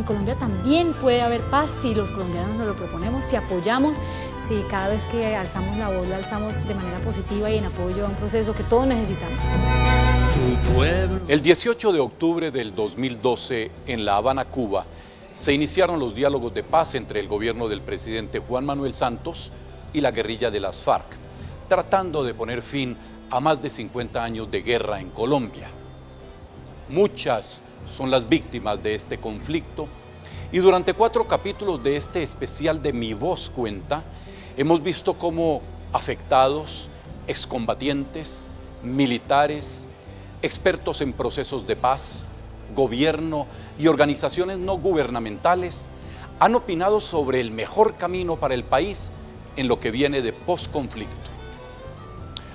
Colombia también puede haber paz si los colombianos nos lo proponemos, si apoyamos, si cada vez que alzamos la voz la alzamos de manera positiva y en apoyo a un proceso que todos necesitamos. El 18 de octubre del 2012, en La Habana, Cuba, se iniciaron los diálogos de paz entre el gobierno del presidente Juan Manuel Santos y la guerrilla de las FARC, tratando de poner fin a más de 50 años de guerra en Colombia. Muchas son las víctimas de este conflicto y durante 4 capítulos de este especial de Mi Voz Cuenta, hemos visto cómo afectados, excombatientes, militares, expertos en procesos de paz, gobierno y organizaciones no gubernamentales han opinado sobre el mejor camino para el país en lo que viene de posconflicto.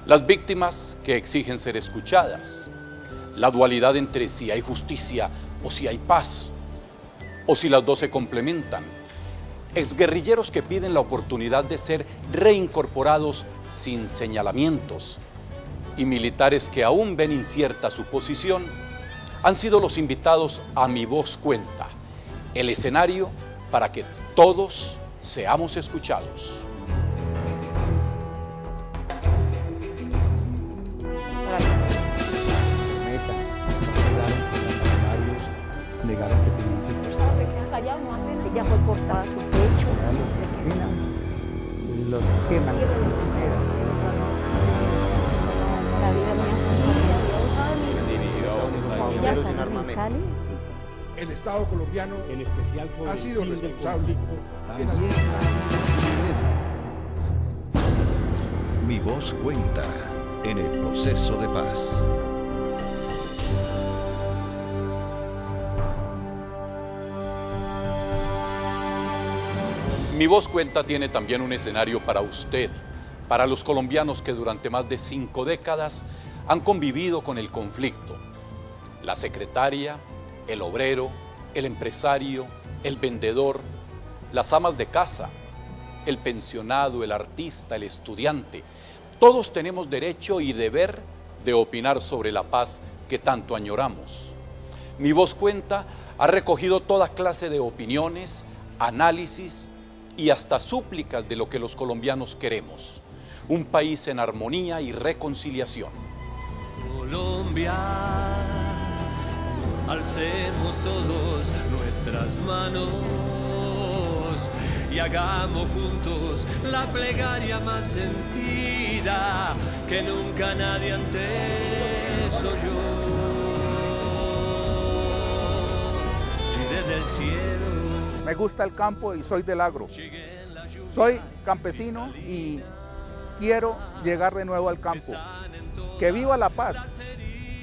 Las víctimas que exigen ser escuchadas, la dualidad entre si hay justicia o si hay paz, o si las dos se complementan, exguerrilleros que piden la oportunidad de ser reincorporados sin señalamientos, y militares que aún ven incierta su posición, han sido los invitados a Mi Voz Cuenta, el escenario para que todos seamos escuchados. Negaron que tenían secuestrado. Se queda callado, no hace nada. Ella fue cortada a su pecho. Los queman, los incineran. La vida mía fue Cali. El Estado colombiano en especial ha sido responsable en algunos. Mi Voz Cuenta en el proceso de paz. Mi Voz Cuenta tiene también un escenario para usted, para los colombianos que durante más de 5 décadas han convivido con el conflicto. La secretaria, el obrero, el empresario, el vendedor, las amas de casa, el pensionado, el artista, el estudiante. Todos tenemos derecho y deber de opinar sobre la paz que tanto añoramos. Mi Voz Cuenta ha recogido toda clase de opiniones, análisis y hasta súplicas de lo que los colombianos queremos. Un país en armonía y reconciliación. Colombia, alcemos todos nuestras manos y hagamos juntos la plegaria más sentida que nunca nadie antes oyó. Y desde el cielo Me gusta el campo y soy del agro. Soy campesino y quiero llegar de nuevo al campo. Que viva la paz.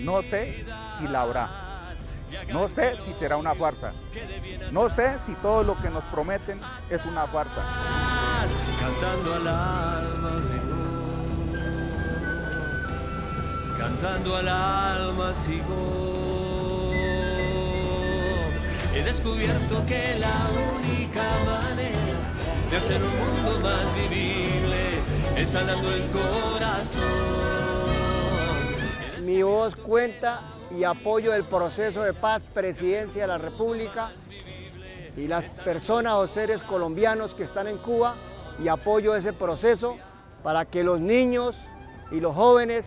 No sé si la habrá. No sé si será una farsa. No sé si todo lo que nos prometen es una farsa. Cantando al alma, cantando al alma sigo. He descubierto que la única manera de hacer un mundo más vivible es sanando el corazón. Mi Voz Cuenta y apoyo el proceso de paz, presidencia de la República y las personas o seres colombianos que están en Cuba, y apoyo ese proceso para que los niños y los jóvenes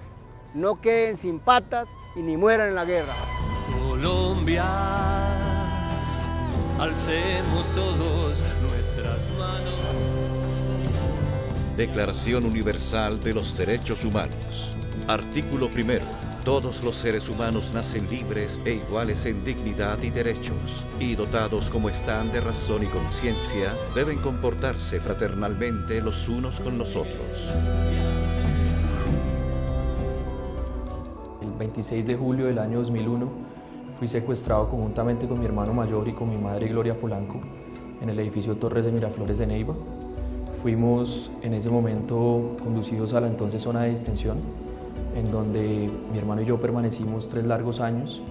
no queden sin patas y ni mueran en la guerra. Colombia, alcemos todos nuestras manos. Declaración Universal de los Derechos Humanos. Artículo 1. Todos los seres humanos nacen libres e iguales en dignidad y derechos, y dotados como están de razón y conciencia, deben comportarse fraternalmente los unos con los otros. El 26 de julio del año 2001 fui secuestrado conjuntamente con mi hermano mayor y con mi madre Gloria Polanco en el edificio Torres de Miraflores de Neiva. Fuimos en ese momento conducidos a la entonces zona de distensión, en donde mi hermano y yo permanecimos 3 largos años.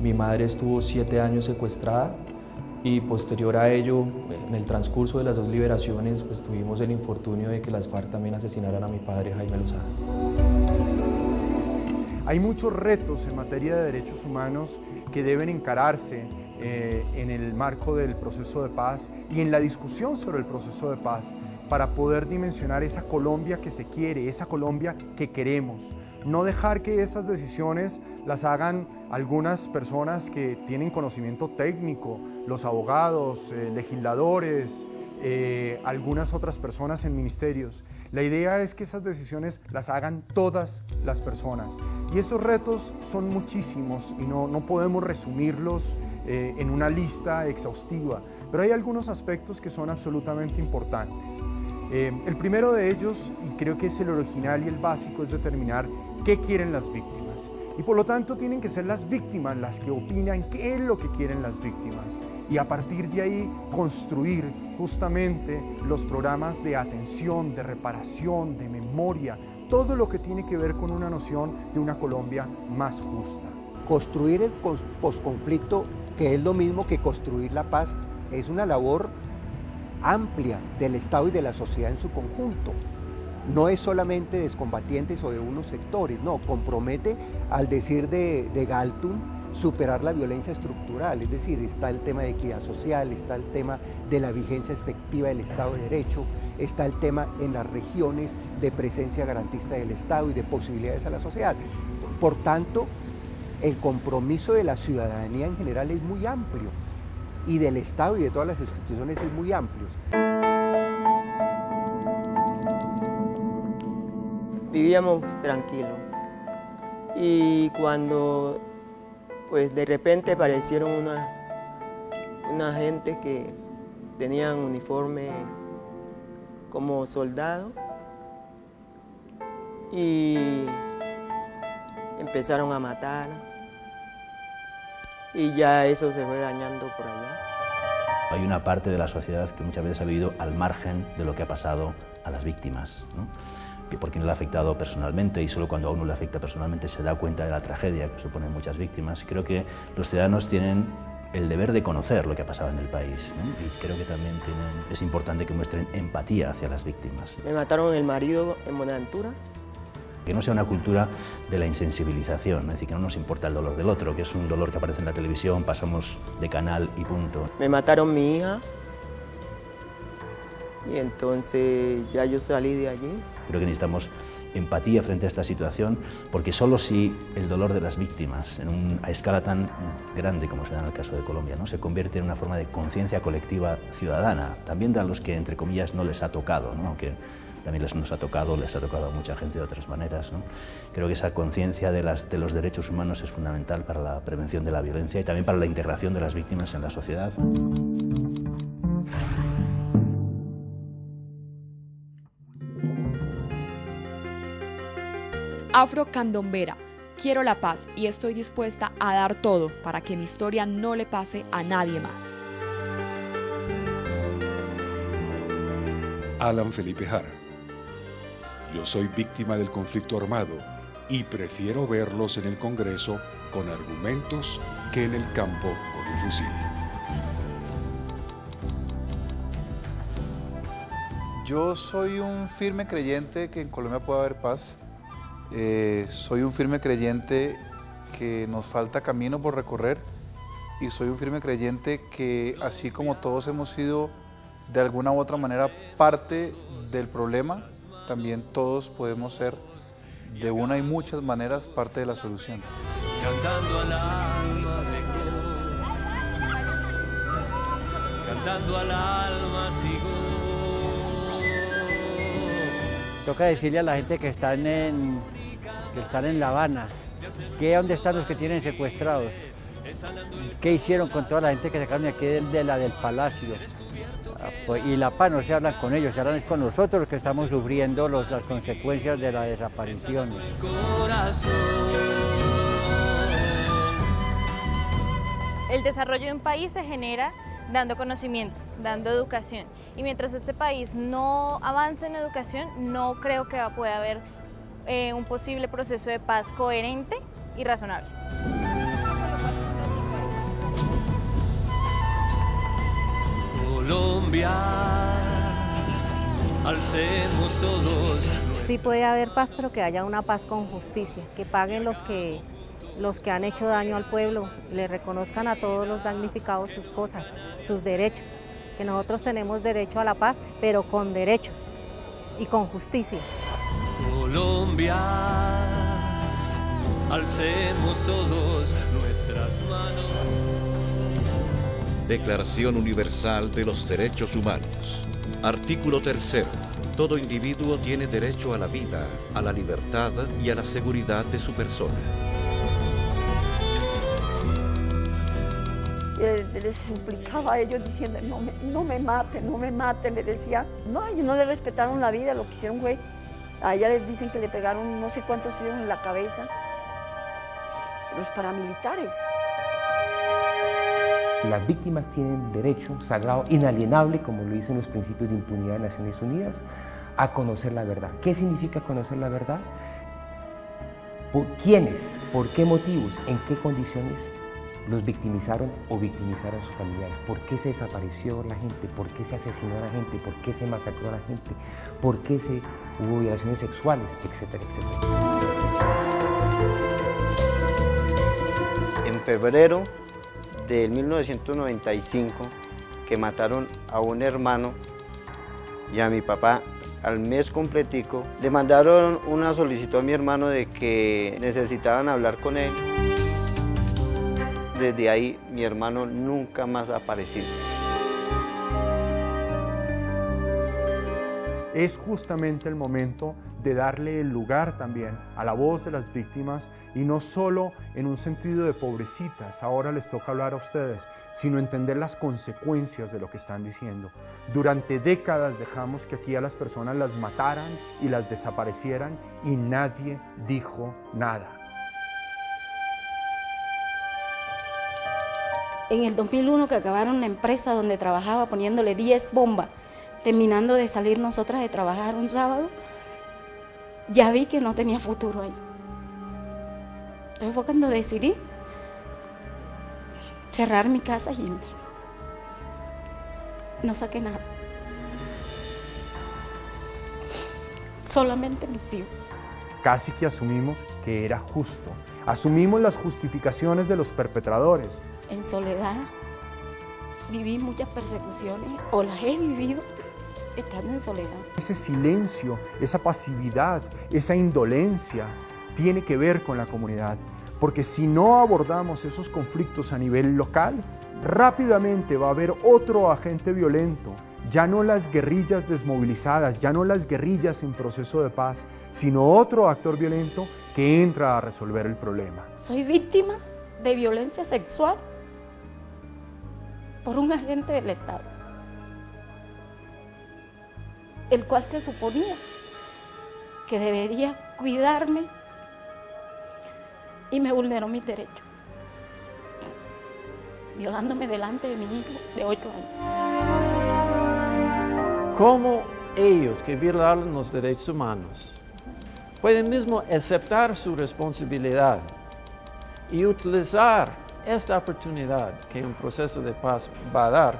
Mi madre estuvo 7 años secuestrada y posterior a ello, en el transcurso de las 2 liberaciones, pues tuvimos el infortunio de que las FARC también asesinaran a mi padre Jaime Lozada. Hay muchos retos en materia de derechos humanos que deben encararse en el marco del proceso de paz y en la discusión sobre el proceso de paz para poder dimensionar esa Colombia que se quiere, esa Colombia que queremos. No dejar que esas decisiones las hagan algunas personas que tienen conocimiento técnico, los abogados, legisladores, algunas otras personas en ministerios. La idea es que esas decisiones las hagan todas las personas. Y esos retos son muchísimos y no podemos resumirlos en una lista exhaustiva, pero hay algunos aspectos que son absolutamente importantes. El primero de ellos, y creo que es el original y el básico, es determinar qué quieren las víctimas. Y por lo tanto tienen que ser las víctimas las que opinan qué es lo que quieren las víctimas. Y a partir de ahí construir justamente los programas de atención, de reparación, de memoria, todo lo que tiene que ver con una noción de una Colombia más justa. Construir el posconflicto, que es lo mismo que construir la paz, es una labor amplia del Estado y de la sociedad en su conjunto. No es solamente de excombatientes o de unos sectores, no, compromete, al decir de Galtung, superar la violencia estructural, es decir, está el tema de equidad social, está el tema de la vigencia efectiva del Estado de Derecho, está el tema en las regiones de presencia garantista del Estado y de posibilidades a la sociedad. Por tanto, el compromiso de la ciudadanía en general es muy amplio y del Estado y de todas las instituciones es muy amplio. Vivíamos tranquilos y cuando pues de repente aparecieron una gente que tenían uniforme como soldado y empezaron a matar y ya eso se fue dañando por allá. Hay una parte de la sociedad que muchas veces ha vivido al margen de lo que ha pasado a las víctimas, ¿no? Porque no le ha afectado personalmente y solo cuando a uno le afecta personalmente se da cuenta de la tragedia que suponen muchas víctimas. Creo que los ciudadanos tienen el deber de conocer lo que ha pasado en el país, ¿no? Y creo que también es importante que muestren empatía hacia las víctimas. Me mataron el marido en Buenaventura. Que no sea una cultura de la insensibilización, es decir, que no nos importa el dolor del otro, que es un dolor que aparece en la televisión, pasamos de canal y punto. Me mataron mi hija y entonces ya yo salí de allí. Creo que necesitamos empatía frente a esta situación, porque solo si el dolor de las víctimas, a escala tan grande como se da en el caso de Colombia, ¿no?, se convierte en una forma de conciencia colectiva ciudadana, también de a los que, entre comillas, no les ha tocado, ¿no?, aunque también les ha tocado a mucha gente de otras maneras, ¿no? Creo que esa conciencia de los derechos humanos es fundamental para la prevención de la violencia y también para la integración de las víctimas en la sociedad. Afrocandombera, quiero la paz y estoy dispuesta a dar todo para que mi historia no le pase a nadie más. Alan Felipe Jara. Yo soy víctima del conflicto armado y prefiero verlos en el Congreso con argumentos que en el campo con el fusil. Yo soy un firme creyente que en Colombia puede haber paz. Soy un firme creyente que nos falta camino por recorrer y soy un firme creyente que así como todos hemos sido de alguna u otra manera parte del problema, también todos podemos ser de una y muchas maneras parte de la solución. Cantando al alma cantando al alma sigo. Toca decirle a la gente que están en La Habana, ¿dónde están los que tienen secuestrados? ¿Qué hicieron con toda la gente que sacaron de aquí del Palacio? Y la paz no se hablan con ellos, se hablan con nosotros los que estamos sufriendo las consecuencias de la desaparición. El desarrollo de un país se genera dando conocimiento, dando educación. Y mientras este país no avance en educación, no creo que pueda haber un posible proceso de paz coherente y razonable. Colombia, alcemos todos. Sí puede haber paz, pero que haya una paz con justicia, que paguen los que los que han hecho daño al pueblo, le reconozcan a todos los damnificados sus cosas, sus derechos, que nosotros tenemos derecho a la paz, pero con derechos y con justicia. Colombia, alcemos todos nuestras manos. Declaración Universal de los Derechos Humanos. Artículo 3. Todo individuo tiene derecho a la vida, a la libertad y a la seguridad de su persona. Les suplicaba a ellos diciendo, no me mate, le decía. No, ellos no le respetaron la vida, lo que hicieron fue, a ella les dicen que le pegaron no sé cuántos tiros en la cabeza, los paramilitares. Las víctimas tienen derecho sagrado, inalienable, como lo dicen los principios de impunidad de Naciones Unidas, a conocer la verdad. ¿Qué significa conocer la verdad? ¿Por quiénes? ¿Por qué motivos? ¿En qué condiciones los victimizaron o victimizaron a sus familiares? ¿Por qué se desapareció la gente? ¿Por qué se asesinó a la gente? ¿Por qué se masacró a la gente? ¿Por qué hubo violaciones sexuales? Etcétera, etcétera. En febrero de 1995, que mataron a un hermano y a mi papá, al mes completico, le mandaron una solicitud a mi hermano de que necesitaban hablar con él. Desde ahí mi hermano nunca más ha aparecido. Es justamente el momento de darle el lugar también a la voz de las víctimas y no solo en un sentido de pobrecitas, ahora les toca hablar a ustedes, sino entender las consecuencias de lo que están diciendo. Durante décadas dejamos que aquí a las personas las mataran y las desaparecieran y nadie dijo nada. En el 2001 que acabaron la empresa donde trabajaba poniéndole 10 bombas, terminando de salir nosotras de trabajar un sábado, ya vi que no tenía futuro ahí. Entonces fue cuando decidí cerrar mi casa y no saqué nada. Solamente mis hijos. Casi que asumimos que era justo. Asumimos las justificaciones de los perpetradores. En soledad viví muchas persecuciones, o las he vivido estando en soledad. Ese silencio, esa pasividad, esa indolencia tiene que ver con la comunidad, porque si no abordamos esos conflictos a nivel local, rápidamente va a haber otro agente violento, ya no las guerrillas desmovilizadas, ya no las guerrillas en proceso de paz, sino otro actor violento que entra a resolver el problema. Soy víctima de violencia sexual por un agente del Estado, el cual se suponía que debería cuidarme y me vulneró mis derechos, violándome delante de mi hijo de 8 años. ¿Cómo ellos que violan los derechos humanos pueden mismo aceptar su responsabilidad y utilizar esta oportunidad que un proceso de paz va a dar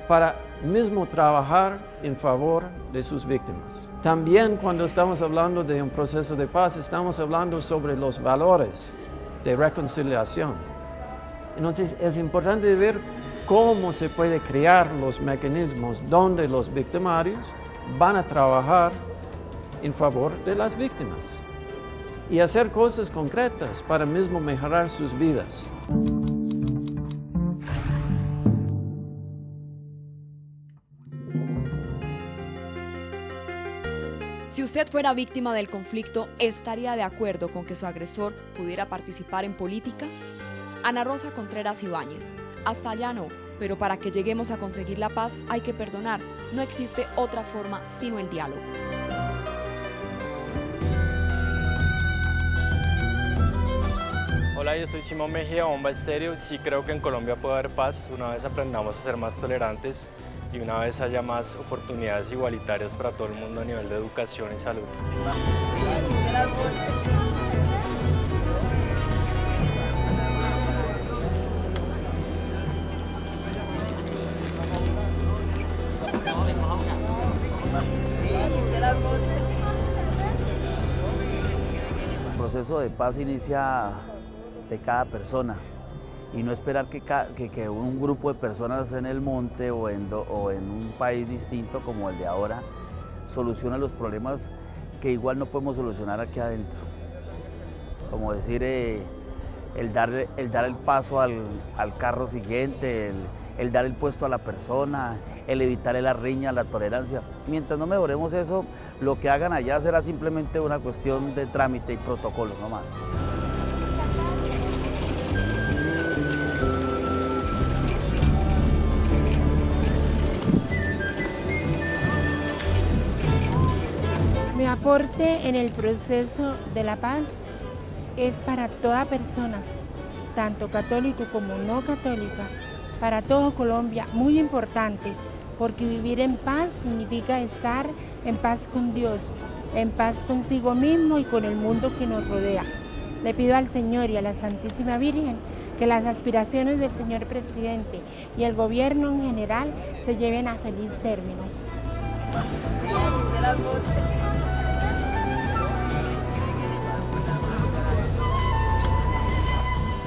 para mismo trabajar en favor de sus víctimas? También cuando estamos hablando de un proceso de paz, estamos hablando sobre los valores de reconciliación. Entonces es importante ver cómo se puede crear los mecanismos donde los victimarios van a trabajar en favor de las víctimas y hacer cosas concretas para mismo mejorar sus vidas. Si usted fuera víctima del conflicto, ¿estaría de acuerdo con que su agresor pudiera participar en política? Ana Rosa Contreras Ibáñez. Hasta allá no, pero para que lleguemos a conseguir la paz hay que perdonar. No existe otra forma sino el diálogo. Hola, yo soy Simón Mejía, Bomba Estéreo. Sí creo que en Colombia puede haber paz una vez aprendamos a ser más tolerantes y una vez haya más oportunidades igualitarias para todo el mundo a nivel de educación y salud. El proceso de paz inicia de cada persona y no esperar que un grupo de personas en el monte o en un país distinto como el de ahora solucione los problemas que igual no podemos solucionar aquí adentro. Como decir, el dar el paso al carro siguiente, el dar el puesto a la persona, el evitar la riña, la tolerancia. Mientras no mejoremos eso, lo que hagan allá será simplemente una cuestión de trámite y protocolo, no más. Mi aporte en el proceso de la paz es para toda persona, tanto católico como no católica, para todo Colombia, muy importante, porque vivir en paz significa estar en paz con Dios, en paz consigo mismo y con el mundo que nos rodea. Le pido al Señor y a la Santísima Virgen que las aspiraciones del señor presidente y el gobierno en general se lleven a feliz término.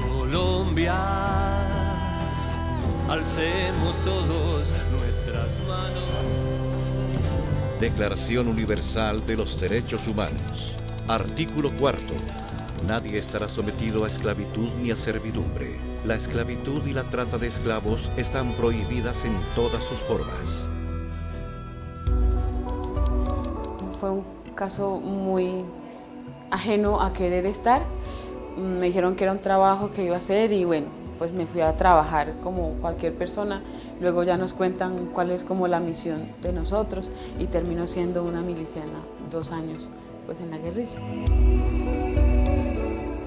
Colombia, alcemos todos nuestras manos. Declaración Universal de los Derechos Humanos. Artículo 4. Nadie estará sometido a esclavitud ni a servidumbre. La esclavitud y la trata de esclavos están prohibidas en todas sus formas. Fue un caso muy ajeno a querer estar. Me dijeron que era un trabajo que iba a hacer y bueno, pues me fui a trabajar como cualquier persona. Luego ya nos cuentan cuál es como la misión de nosotros y terminó siendo una miliciana 2 años pues en la guerrilla.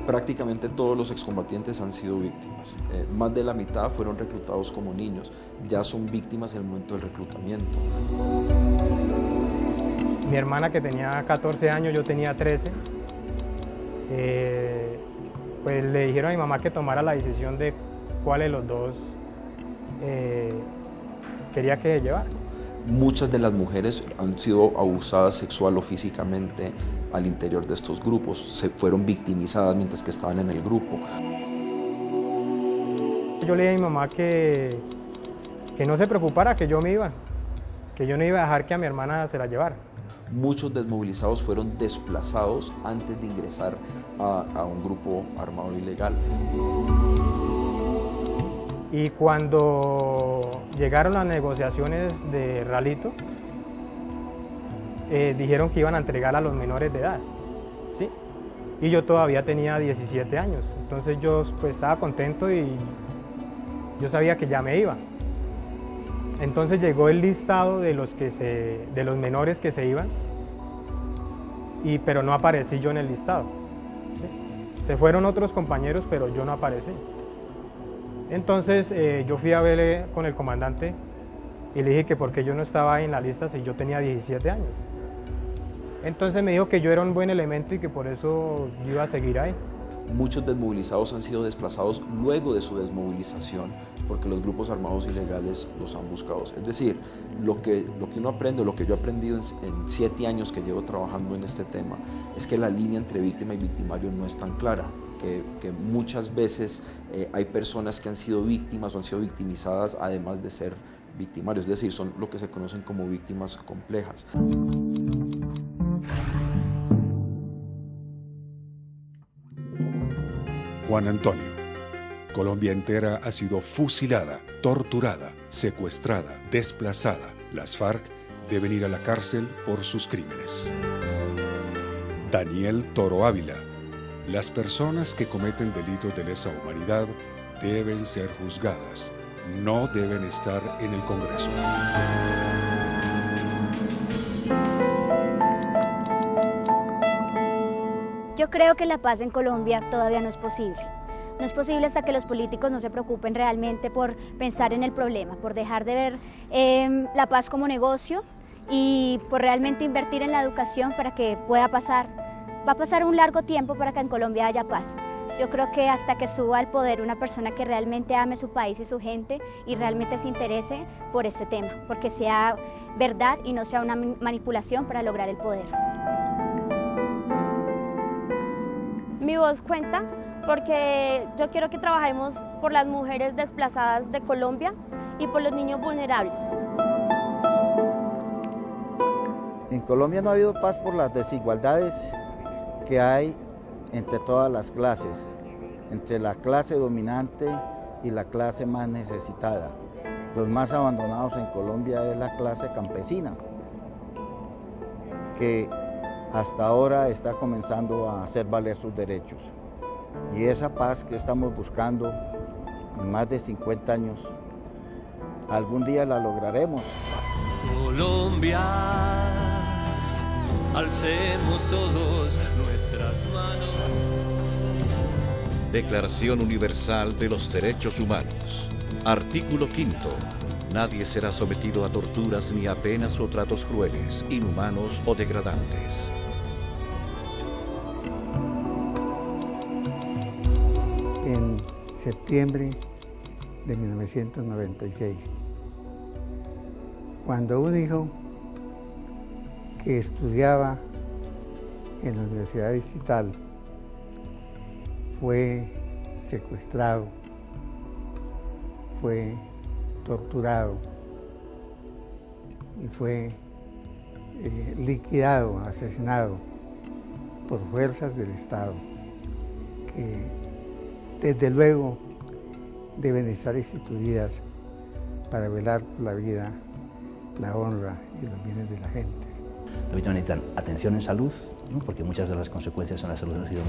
Prácticamente todos los excombatientes han sido víctimas. Más de la mitad fueron reclutados como niños. Ya son víctimas en el momento del reclutamiento. Mi hermana, que tenía 14 años, yo tenía 13. Pues le dijeron a mi mamá que tomara la decisión de cuál de los dos quería que se llevara. Muchas de las mujeres han sido abusadas sexual o físicamente al interior de estos grupos, se fueron victimizadas mientras que estaban en el grupo. Yo le dije a mi mamá que no se preocupara, que yo me iba, que yo no iba a dejar que a mi hermana se la llevara. Muchos desmovilizados fueron desplazados antes de ingresar a un grupo armado ilegal. Y cuando llegaron las negociaciones de Ralito, dijeron que iban a entregar a los menores de edad, ¿sí? Y yo todavía tenía 17 años, entonces yo pues estaba contento y yo sabía que ya me iba. Entonces llegó el listado de los menores que se iban, pero no aparecí yo en el listado, ¿sí? Se fueron otros compañeros, pero yo no aparecí. Entonces yo fui a ver con el comandante y le dije que por qué yo no estaba en la lista si yo tenía 17 años. Entonces me dijo que yo era un buen elemento y que por eso yo iba a seguir ahí. Muchos desmovilizados han sido desplazados luego de su desmovilización porque los grupos armados ilegales los han buscado. Es decir, lo que uno aprende, lo que yo he aprendido en 7 años que llevo trabajando en este tema, es que la línea entre víctima y victimario no es tan clara, que muchas veces hay personas que han sido víctimas o han sido victimizadas además de ser victimarios, es decir, son lo que se conocen como víctimas complejas. Juan Antonio. Colombia entera ha sido fusilada, torturada, secuestrada, desplazada. Las FARC deben ir a la cárcel por sus crímenes. Daniel Toro Ávila. Las personas que cometen delitos de lesa humanidad deben ser juzgadas. No deben estar en el Congreso. Yo creo que la paz en Colombia todavía no es posible. No es posible hasta que los políticos no se preocupen realmente por pensar en el problema, por dejar de ver la paz como negocio y por realmente invertir en la educación para que pueda pasar. Va a pasar un largo tiempo para que en Colombia haya paz. Yo creo que hasta que suba al poder una persona que realmente ame su país y su gente y realmente se interese por este tema, porque sea verdad y no sea una manipulación para lograr el poder. Mi voz cuenta porque yo quiero que trabajemos por las mujeres desplazadas de Colombia y por los niños vulnerables. En Colombia no ha habido paz por las desigualdades que hay entre todas las clases, entre la clase dominante y la clase más necesitada. Los más abandonados en Colombia es la clase campesina, que hasta ahora está comenzando a hacer valer sus derechos. Y esa paz que estamos buscando en más de 50 años, algún día la lograremos. Colombia, alcemos todos nuestras manos. Declaración Universal de los Derechos Humanos. Artículo 5. Nadie será sometido a torturas ni a penas o tratos crueles, inhumanos o degradantes. En septiembre de 1996, cuando un hijo que estudiaba en la Universidad Distrital fue secuestrado, fue torturado y fue liquidado, asesinado por fuerzas del Estado, que desde luego deben estar instituidas para velar por la vida, la honra y los bienes de la gente. Las víctimas necesitan atención en salud, ¿no? Porque muchas de las consecuencias en la salud han sido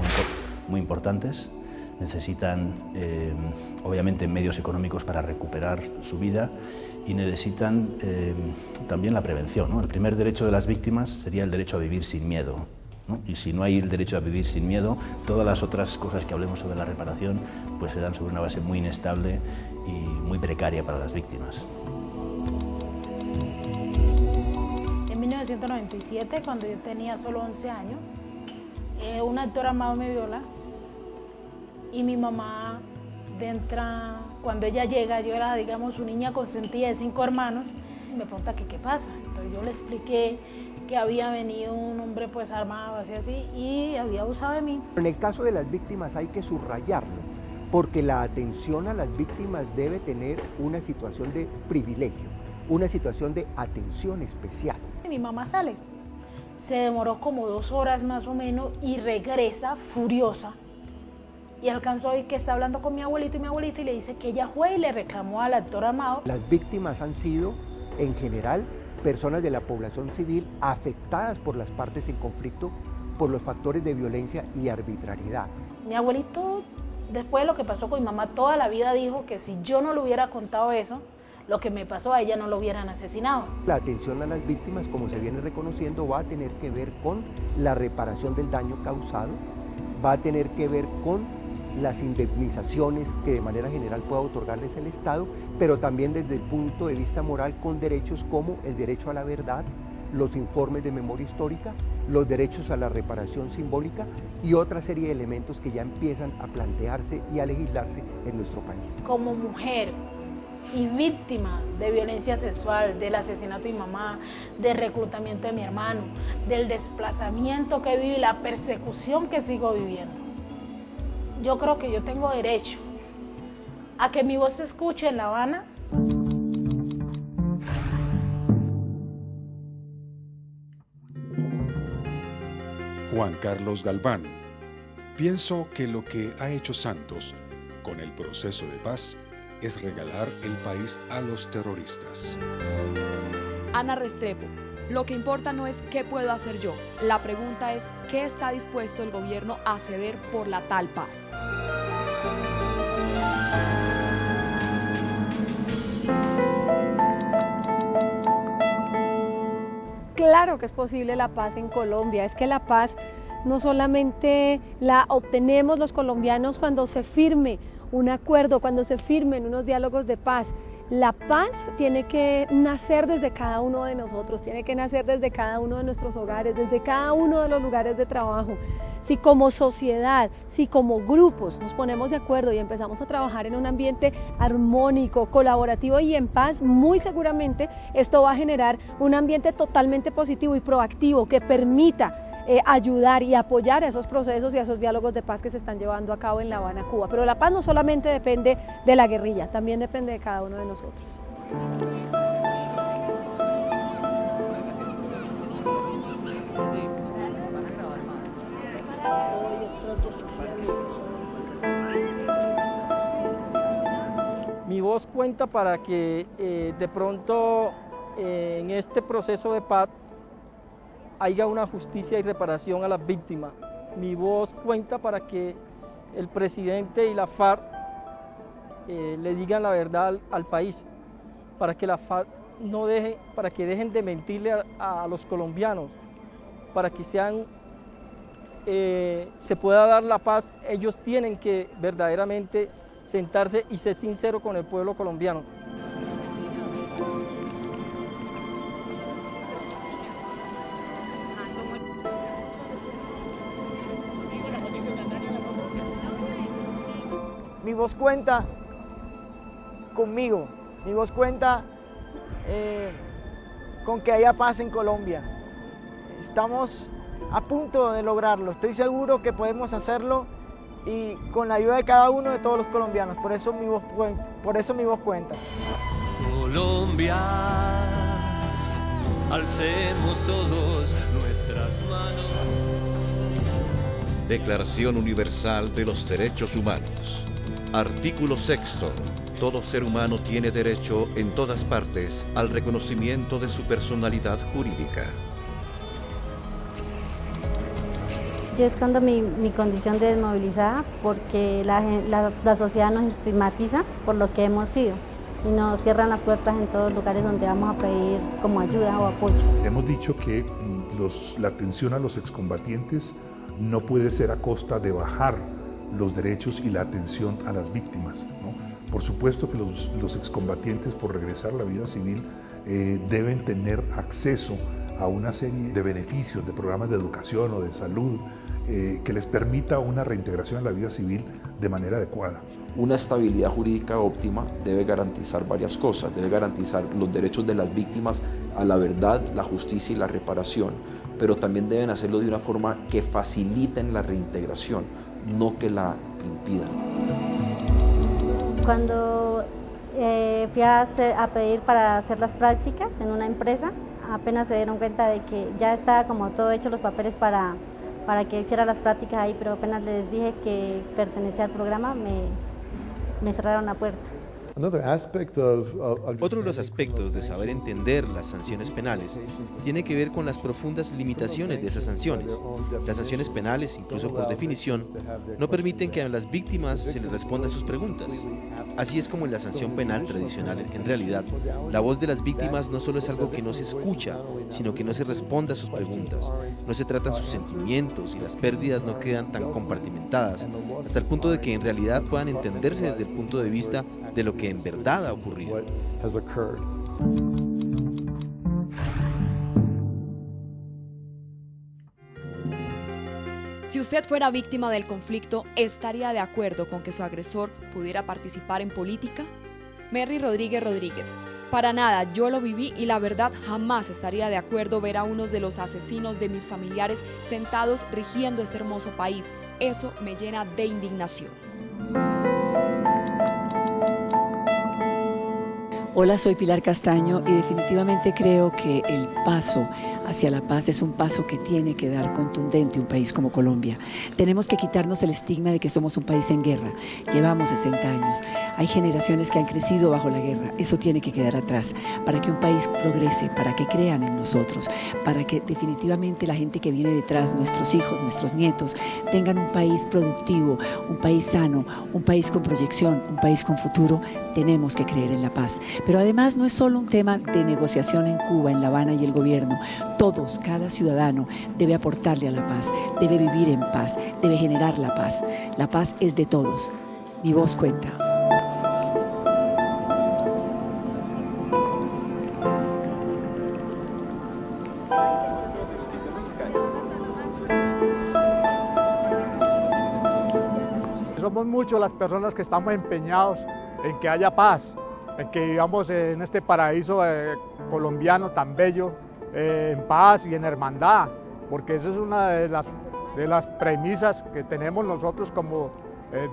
muy importantes. Necesitan, obviamente, medios económicos para recuperar su vida y necesitan también la prevención, ¿no? El primer derecho de las víctimas sería el derecho a vivir sin miedo, ¿no? Y si no hay el derecho a vivir sin miedo, todas las otras cosas que hablemos sobre la reparación pues se dan sobre una base muy inestable y muy precaria para las víctimas. En 1997, cuando yo tenía solo 11 años, un actor armado me viola. Y mi mamá, cuando ella llega, yo era, digamos, su niña consentida de 5 hermanos, me pregunta que qué pasa. Entonces yo le expliqué que había venido un hombre pues armado, así, y había abusado de mí. En el caso de las víctimas hay que subrayarlo, porque la atención a las víctimas debe tener una situación de privilegio, una situación de atención especial. Mi mamá sale, se demoró como 2 horas más o menos y regresa furiosa. Y alcanzó a oír que está hablando con mi abuelito y le dice que ella fue y le reclamó al actor armado. Las víctimas han sido, en general, personas de la población civil afectadas por las partes en conflicto por los factores de violencia y arbitrariedad. Mi abuelito, después de lo que pasó con mi mamá, toda la vida dijo que si yo no le hubiera contado eso, lo que me pasó a ella no lo hubieran asesinado. La atención a las víctimas, como se viene reconociendo, va a tener que ver con la reparación del daño causado, va a tener que ver con las indemnizaciones que de manera general pueda otorgarles el Estado, pero también desde el punto de vista moral con derechos como el derecho a la verdad, los informes de memoria histórica, los derechos a la reparación simbólica y otra serie de elementos que ya empiezan a plantearse y a legislarse en nuestro país. Como mujer y víctima de violencia sexual, del asesinato de mi mamá, del reclutamiento de mi hermano, del desplazamiento que viví, la persecución que sigo viviendo, yo creo que yo tengo derecho a que mi voz se escuche en La Habana. Juan Carlos Galván. Pienso que lo que ha hecho Santos con el proceso de paz es regalar el país a los terroristas. Ana Restrepo. Lo que importa no es qué puedo hacer yo, la pregunta es qué está dispuesto el gobierno a ceder por la tal paz. Claro que es posible la paz en Colombia, es que la paz no solamente la obtenemos los colombianos cuando se firme un acuerdo, cuando se firmen unos diálogos de paz. La paz tiene que nacer desde cada uno de nosotros, tiene que nacer desde cada uno de nuestros hogares, desde cada uno de los lugares de trabajo. Si como sociedad, si como grupos nos ponemos de acuerdo y empezamos a trabajar en un ambiente armónico, colaborativo y en paz, muy seguramente esto va a generar un ambiente totalmente positivo y proactivo que permita ayudar y apoyar a esos procesos y a esos diálogos de paz que se están llevando a cabo en La Habana, Cuba. Pero la paz no solamente depende de la guerrilla, también depende de cada uno de nosotros. Mi voz cuenta para que de pronto en este proceso de paz haya una justicia y reparación a las víctimas. Mi voz cuenta para que el presidente y la FARC le digan la verdad al país, para que la FARC para que dejen de mentirle a los colombianos, para que se pueda dar la paz. Ellos tienen que verdaderamente sentarse y ser sinceros con el pueblo colombiano. Mi voz cuenta conmigo, mi voz cuenta con que haya paz en Colombia. Estamos a punto de lograrlo, estoy seguro que podemos hacerlo y con la ayuda de cada uno de todos los colombianos, por eso mi voz cuenta. Colombia, alcemos todos nuestras manos. Declaración Universal de los Derechos Humanos. Artículo 6. Todo ser humano tiene derecho en todas partes al reconocimiento de su personalidad jurídica. Yo escondo mi condición de desmovilizada porque la sociedad nos estigmatiza por lo que hemos sido y nos cierran las puertas en todos los lugares donde vamos a pedir como ayuda o apoyo. Hemos dicho que la atención a los excombatientes no puede ser a costa de bajar los derechos y la atención a las víctimas, ¿no? Por supuesto que los excombatientes, por regresar a la vida civil, deben tener acceso a una serie de beneficios, de programas de educación o de salud que les permita una reintegración a la vida civil de manera adecuada. Una estabilidad jurídica óptima debe garantizar varias cosas, debe garantizar los derechos de las víctimas a la verdad, la justicia y la reparación, pero también deben hacerlo de una forma que faciliten la reintegración, no que la impidan. Cuando fui a pedir para hacer las prácticas en una empresa, apenas se dieron cuenta de que ya estaba como todo hecho los papeles para que hiciera las prácticas ahí, pero apenas les dije que pertenecía al programa, me cerraron la puerta. Otro de los aspectos de saber entender las sanciones penales tiene que ver con las profundas limitaciones de esas sanciones. Las sanciones penales, incluso por definición, no permiten que a las víctimas se les responda sus preguntas. Así es como en la sanción penal tradicional, en realidad, la voz de las víctimas no solo es algo que no se escucha, sino que no se responde a sus preguntas. No se tratan sus sentimientos y las pérdidas no quedan tan compartimentadas, hasta el punto de que en realidad puedan entenderse desde el punto de vista de lo que en verdad ha ocurrido. Si usted fuera víctima del conflicto, ¿estaría de acuerdo con que su agresor pudiera participar en política? Merry Rodríguez Rodríguez: para nada, yo lo viví y la verdad jamás estaría de acuerdo ver a unos de los asesinos de mis familiares sentados rigiendo este hermoso país. Eso me llena de indignación. Hola, soy Pilar Castaño y definitivamente creo que el paso hacia la paz es un paso que tiene que dar contundente un país como Colombia. Tenemos que quitarnos el estigma de que somos un país en guerra. Llevamos 60 años. Hay generaciones que han crecido bajo la guerra. Eso tiene que quedar atrás para que un país progrese, para que crean en nosotros, para que definitivamente la gente que viene detrás, nuestros hijos, nuestros nietos, tengan un país productivo, un país sano, un país con proyección, un país con futuro. Tenemos que creer en la paz. Pero además no es solo un tema de negociación en Cuba, en La Habana y el gobierno. Todos, cada ciudadano debe aportarle a la paz, debe vivir en paz, debe generar la paz. La paz es de todos. Mi voz cuenta. Somos muchos las personas que estamos empeñados en que haya paz, en que vivamos en este paraíso colombiano tan bello, en paz y en hermandad. porque esa es una de las premisas que tenemos nosotros como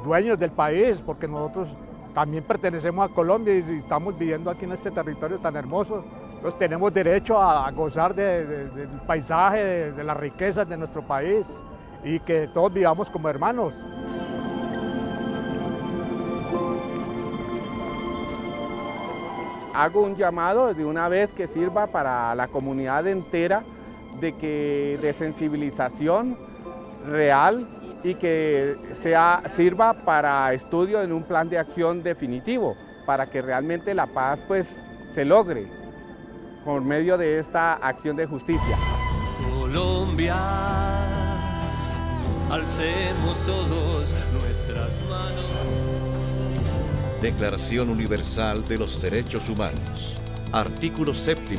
dueños del país, porque nosotros también pertenecemos a Colombia y estamos viviendo aquí en este territorio tan hermoso. Entonces tenemos derecho a gozar del paisaje, de las riquezas de nuestro país y que todos vivamos como hermanos. Hago un llamado de una vez que sirva para la comunidad entera de sensibilización real y que sirva para estudio en un plan de acción definitivo, para que realmente la paz pues se logre por medio de esta acción de justicia. Colombia, alcemos todos nuestras manos. Declaración Universal de los Derechos Humanos. Artículo 7.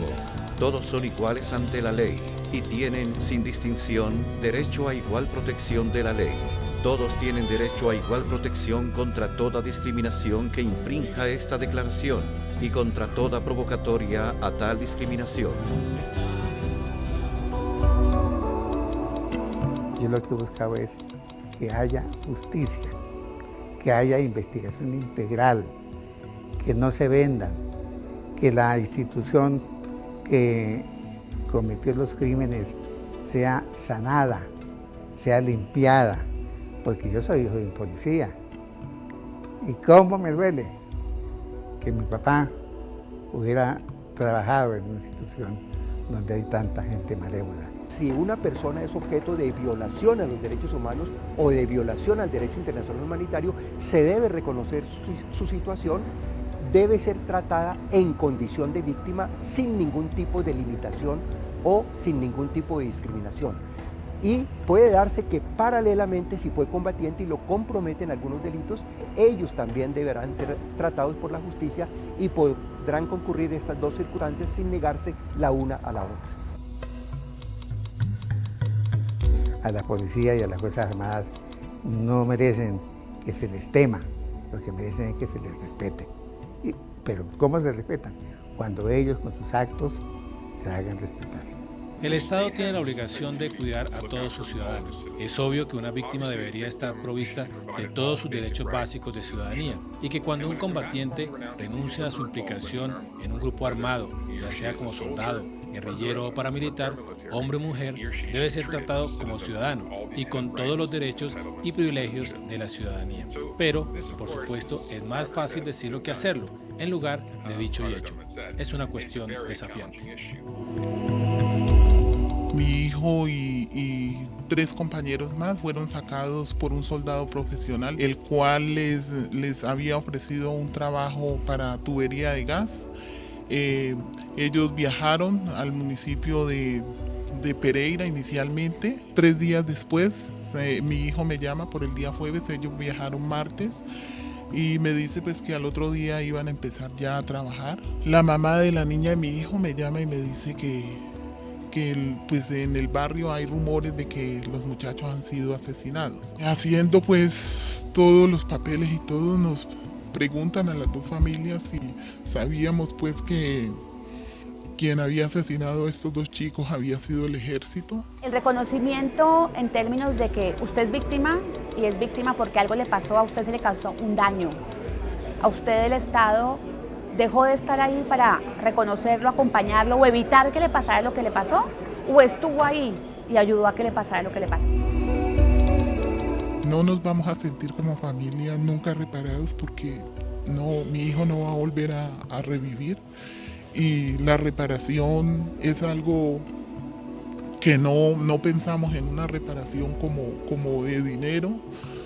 Todos son iguales ante la ley y tienen, sin distinción, derecho a igual protección de la ley. Todos tienen derecho a igual protección contra toda discriminación que infrinja esta declaración y contra toda provocatoria a tal discriminación. Yo lo que buscaba es que haya justicia, que haya investigación integral, que no se vendan, que la institución que cometió los crímenes sea sanada, sea limpiada, porque yo soy hijo de un policía. ¿Y cómo me duele que mi papá hubiera trabajado en una institución donde hay tanta gente malévola? Si una persona es objeto de violación a los derechos humanos o de violación al derecho internacional humanitario, se debe reconocer su situación, debe ser tratada en condición de víctima sin ningún tipo de limitación o sin ningún tipo de discriminación. Y puede darse que paralelamente, si fue combatiente y lo comprometen algunos delitos, ellos también deberán ser tratados por la justicia y podrán concurrir estas dos circunstancias sin negarse la una a la otra. A la policía y a las Fuerzas Armadas no merecen que se les tema, lo que merecen es que se les respete. Pero ¿cómo se respetan? Cuando ellos con sus actos se hagan respetar. El Estado tiene la obligación de cuidar a todos sus ciudadanos. Es obvio que una víctima debería estar provista de todos sus derechos básicos de ciudadanía y que cuando un combatiente renuncia a su implicación en un grupo armado, ya sea como soldado, guerrillero o paramilitar, hombre o mujer, debe ser tratado como ciudadano y con todos los derechos y privilegios de la ciudadanía. Pero, por supuesto, es más fácil decirlo que hacerlo, en lugar de dicho y hecho. Es una cuestión desafiante. Mi hijo y 3 compañeros más fueron sacados por un soldado profesional, el cual les había ofrecido un trabajo para tubería de gas. Ellos viajaron al municipio de Pereira inicialmente. 3 días después, mi hijo me llama por el día jueves, ellos viajaron martes. Y me dice pues que al otro día iban a empezar ya a trabajar. La mamá de la niña de mi hijo me llama y me dice que pues en el barrio hay rumores de que los muchachos han sido asesinados. Haciendo pues todos los papeles y todo, nos preguntan a las 2 familias si sabíamos pues que quien había asesinado a estos 2 chicos había sido el ejército. El reconocimiento en términos de que usted es víctima y es víctima porque algo le pasó, a usted se le causó un daño. A usted el Estado dejó de estar ahí para reconocerlo, acompañarlo o evitar que le pasara lo que le pasó, o estuvo ahí y ayudó a que le pasara lo que le pasó. No nos vamos a sentir como familia nunca reparados porque mi hijo no va a volver a revivir. Y la reparación es algo que no pensamos en una reparación como de dinero,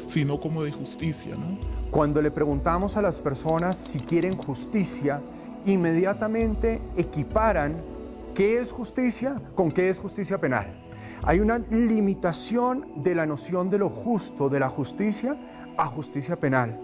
sino como de justicia, ¿no? Cuando le preguntamos a las personas si quieren justicia, inmediatamente equiparan qué es justicia con qué es justicia penal. Hay una limitación de la noción de lo justo, de la justicia, a justicia penal.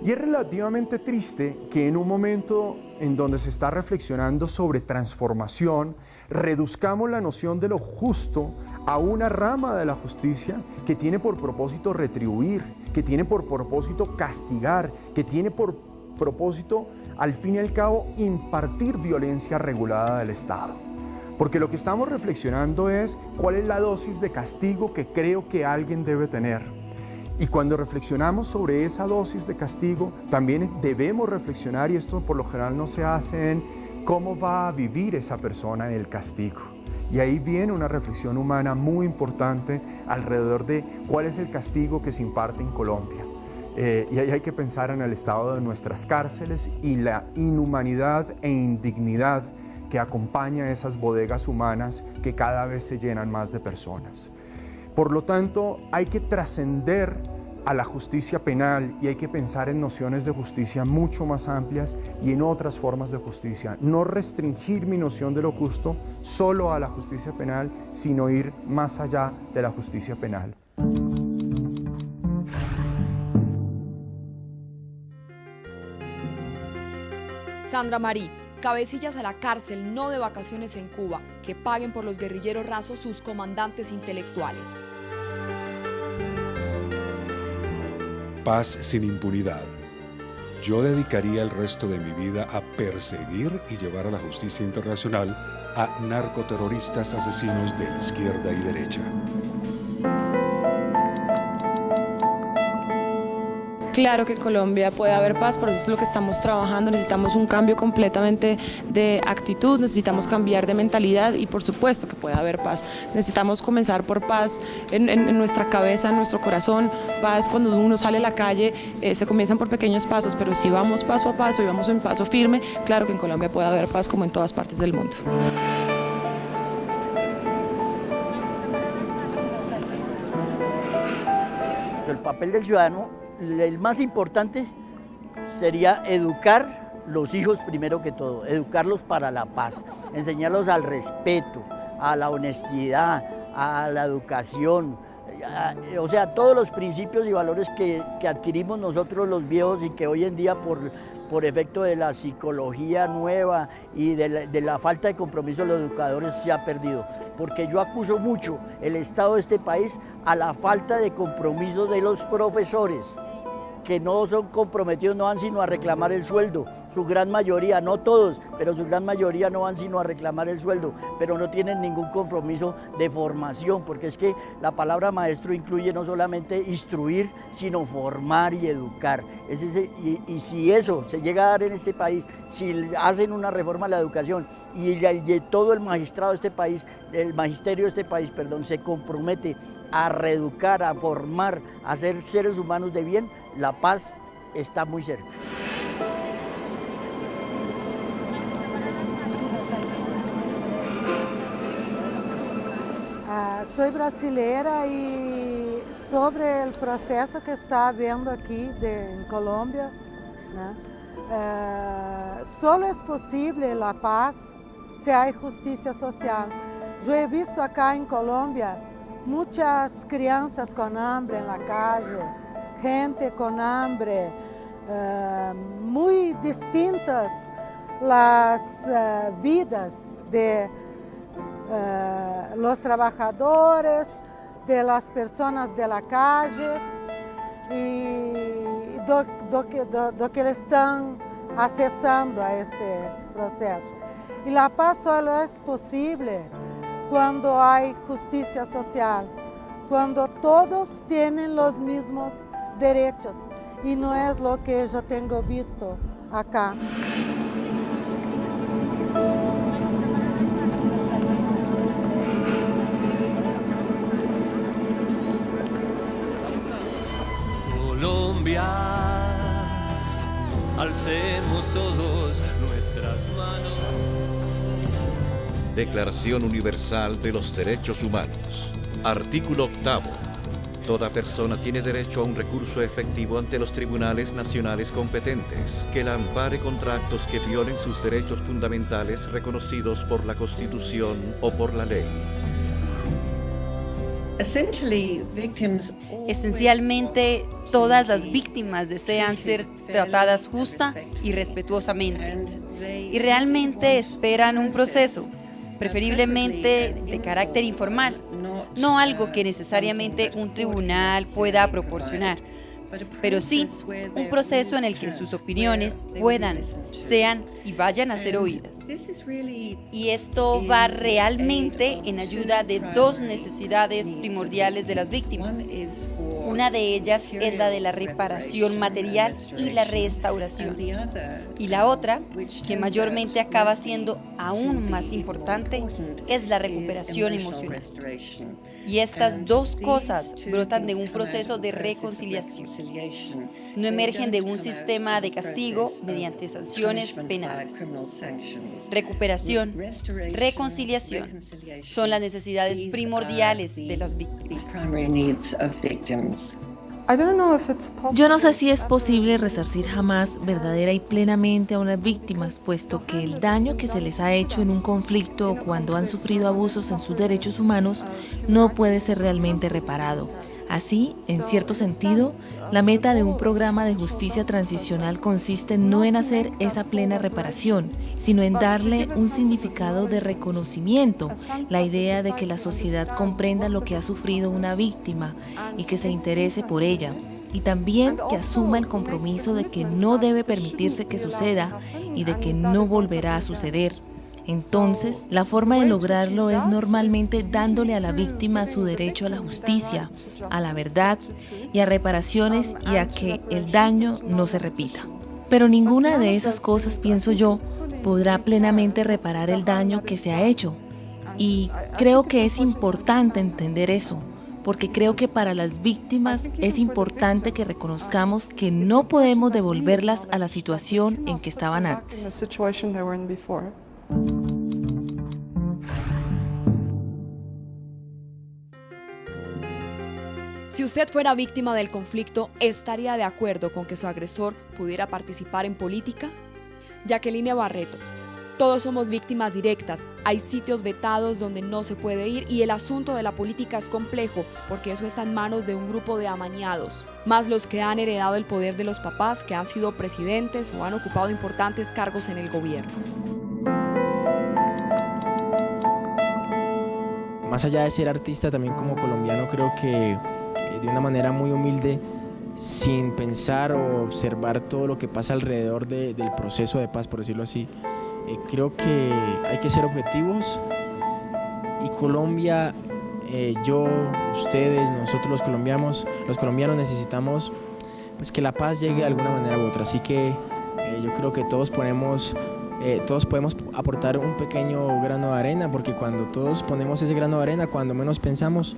Y es relativamente triste que en un momento en donde se está reflexionando sobre transformación, reduzcamos la noción de lo justo a una rama de la justicia que tiene por propósito retribuir, que tiene por propósito castigar, que tiene por propósito, al fin y al cabo, impartir violencia regulada del Estado. Porque lo que estamos reflexionando es cuál es la dosis de castigo que creo que alguien debe tener. Y cuando reflexionamos sobre esa dosis de castigo, también debemos reflexionar, y esto por lo general no se hace, en cómo va a vivir esa persona en el castigo. Y ahí viene una reflexión humana muy importante alrededor de cuál es el castigo que se imparte en Colombia. Y ahí hay que pensar en el estado de nuestras cárceles y la inhumanidad e indignidad que acompaña a esas bodegas humanas que cada vez se llenan más de personas. Por lo tanto, hay que trascender a la justicia penal y hay que pensar en nociones de justicia mucho más amplias y en otras formas de justicia. No restringir mi noción de lo justo solo a la justicia penal, sino ir más allá de la justicia penal. Sandra Marí, cabecillas a la cárcel, no de vacaciones en Cuba, que paguen por los guerrilleros rasos sus comandantes intelectuales. Paz sin impunidad. Yo dedicaría el resto de mi vida a perseguir y llevar a la justicia internacional a narcoterroristas asesinos de izquierda y derecha. Claro que en Colombia puede haber paz, por eso es lo que estamos trabajando. Necesitamos un cambio completamente de actitud, necesitamos cambiar de mentalidad y por supuesto que puede haber paz. Necesitamos comenzar por paz en nuestra cabeza, en nuestro corazón. Paz cuando uno sale a la calle, se comienzan por pequeños pasos, pero si vamos paso a paso y vamos en paso firme, claro que en Colombia puede haber paz como en todas partes del mundo. El papel del ciudadano, el más importante sería educar los hijos primero que todo, educarlos para la paz, enseñarlos al respeto, a la honestidad, a la educación, o sea, todos los principios y valores que adquirimos nosotros los viejos y que hoy en día por efecto de la psicología nueva y de la falta de compromiso de los educadores se ha perdido. Porque yo acuso mucho el estado de este país a la falta de compromiso de los profesores, que no son comprometidos, no van sino a reclamar el sueldo. Su gran mayoría, no todos, pero su gran mayoría no van sino a reclamar el sueldo, pero no tienen ningún compromiso de formación, porque es que la palabra maestro incluye no solamente instruir, sino formar y educar. Y si eso se llega a dar en este país, si hacen una reforma a la educación y todo el magistrado de este país, el magisterio de este país, se compromete a reeducar, a formar, a ser seres humanos de bien, la paz está muy cerca. Soy brasileira y sobre el proceso que está habiendo aquí en Colombia, solo es posible la paz si hay justicia social. Yo he visto acá en Colombia muchas crianças con hambre en la calle, gente con hambre, muy distintas las vidas de los trabajadores, de las personas de la calle y do que están acesando a este proceso. Y la paz solo es posible cuando hay justicia social, cuando todos tienen los mismos derechos, y no es lo que yo tengo visto acá. Colombia, alcemos todos nuestras manos. Declaración Universal de los Derechos Humanos. Artículo 8. Toda persona tiene derecho a un recurso efectivo ante los tribunales nacionales competentes que la ampare contra actos que violen sus derechos fundamentales reconocidos por la Constitución o por la ley. Esencialmente, todas las víctimas desean ser tratadas justa y respetuosamente, y realmente esperan un proceso, preferiblemente de carácter informal, no algo que necesariamente un tribunal pueda proporcionar, pero sí un proceso en el que sus opiniones puedan, sean y vayan a ser oídas. Y esto va realmente en ayuda de dos necesidades primordiales de las víctimas. Una de ellas es la de la reparación material y la restauración. Y la otra, que mayormente acaba siendo aún más importante, es la recuperación emocional. Y estas dos cosas brotan de un proceso de reconciliación. No emergen de un sistema de castigo mediante sanciones penales. Recuperación, reconciliación son las necesidades primordiales de las víctimas. Yo no sé si es posible resarcir jamás verdadera y plenamente a unas víctimas, puesto que el daño que se les ha hecho en un conflicto o cuando han sufrido abusos en sus derechos humanos no puede ser realmente reparado. Así, en cierto sentido, la meta de un programa de justicia transicional consiste no en hacer esa plena reparación, sino en darle un significado de reconocimiento, la idea de que la sociedad comprenda lo que ha sufrido una víctima y que se interese por ella, y también que asuma el compromiso de que no debe permitirse que suceda y de que no volverá a suceder. Entonces, la forma de lograrlo es normalmente dándole a la víctima su derecho a la justicia, a la verdad y a reparaciones y a que el daño no se repita. Pero ninguna de esas cosas, pienso yo, podrá plenamente reparar el daño que se ha hecho. Y creo que es importante entender eso, porque creo que para las víctimas es importante que reconozcamos que no podemos devolverlas a la situación en que estaban antes. Si usted fuera víctima del conflicto, ¿estaría de acuerdo con que su agresor pudiera participar en política? Jacqueline Barreto: todos somos víctimas directas, hay sitios vetados donde no se puede ir y el asunto de la política es complejo porque eso está en manos de un grupo de amañados, más los que han heredado el poder de los papás que han sido presidentes o han ocupado importantes cargos en el gobierno. Más allá de ser artista, también como colombiano, creo que de una manera muy humilde, sin pensar o observar todo lo que pasa alrededor del proceso de paz, por decirlo así, creo que hay que ser objetivos y Colombia, yo, ustedes, nosotros los colombianos necesitamos pues que la paz llegue de alguna manera u otra, así que yo creo que todos podemos aportar un pequeño grano de arena, porque cuando todos ponemos ese grano de arena, cuando menos pensamos,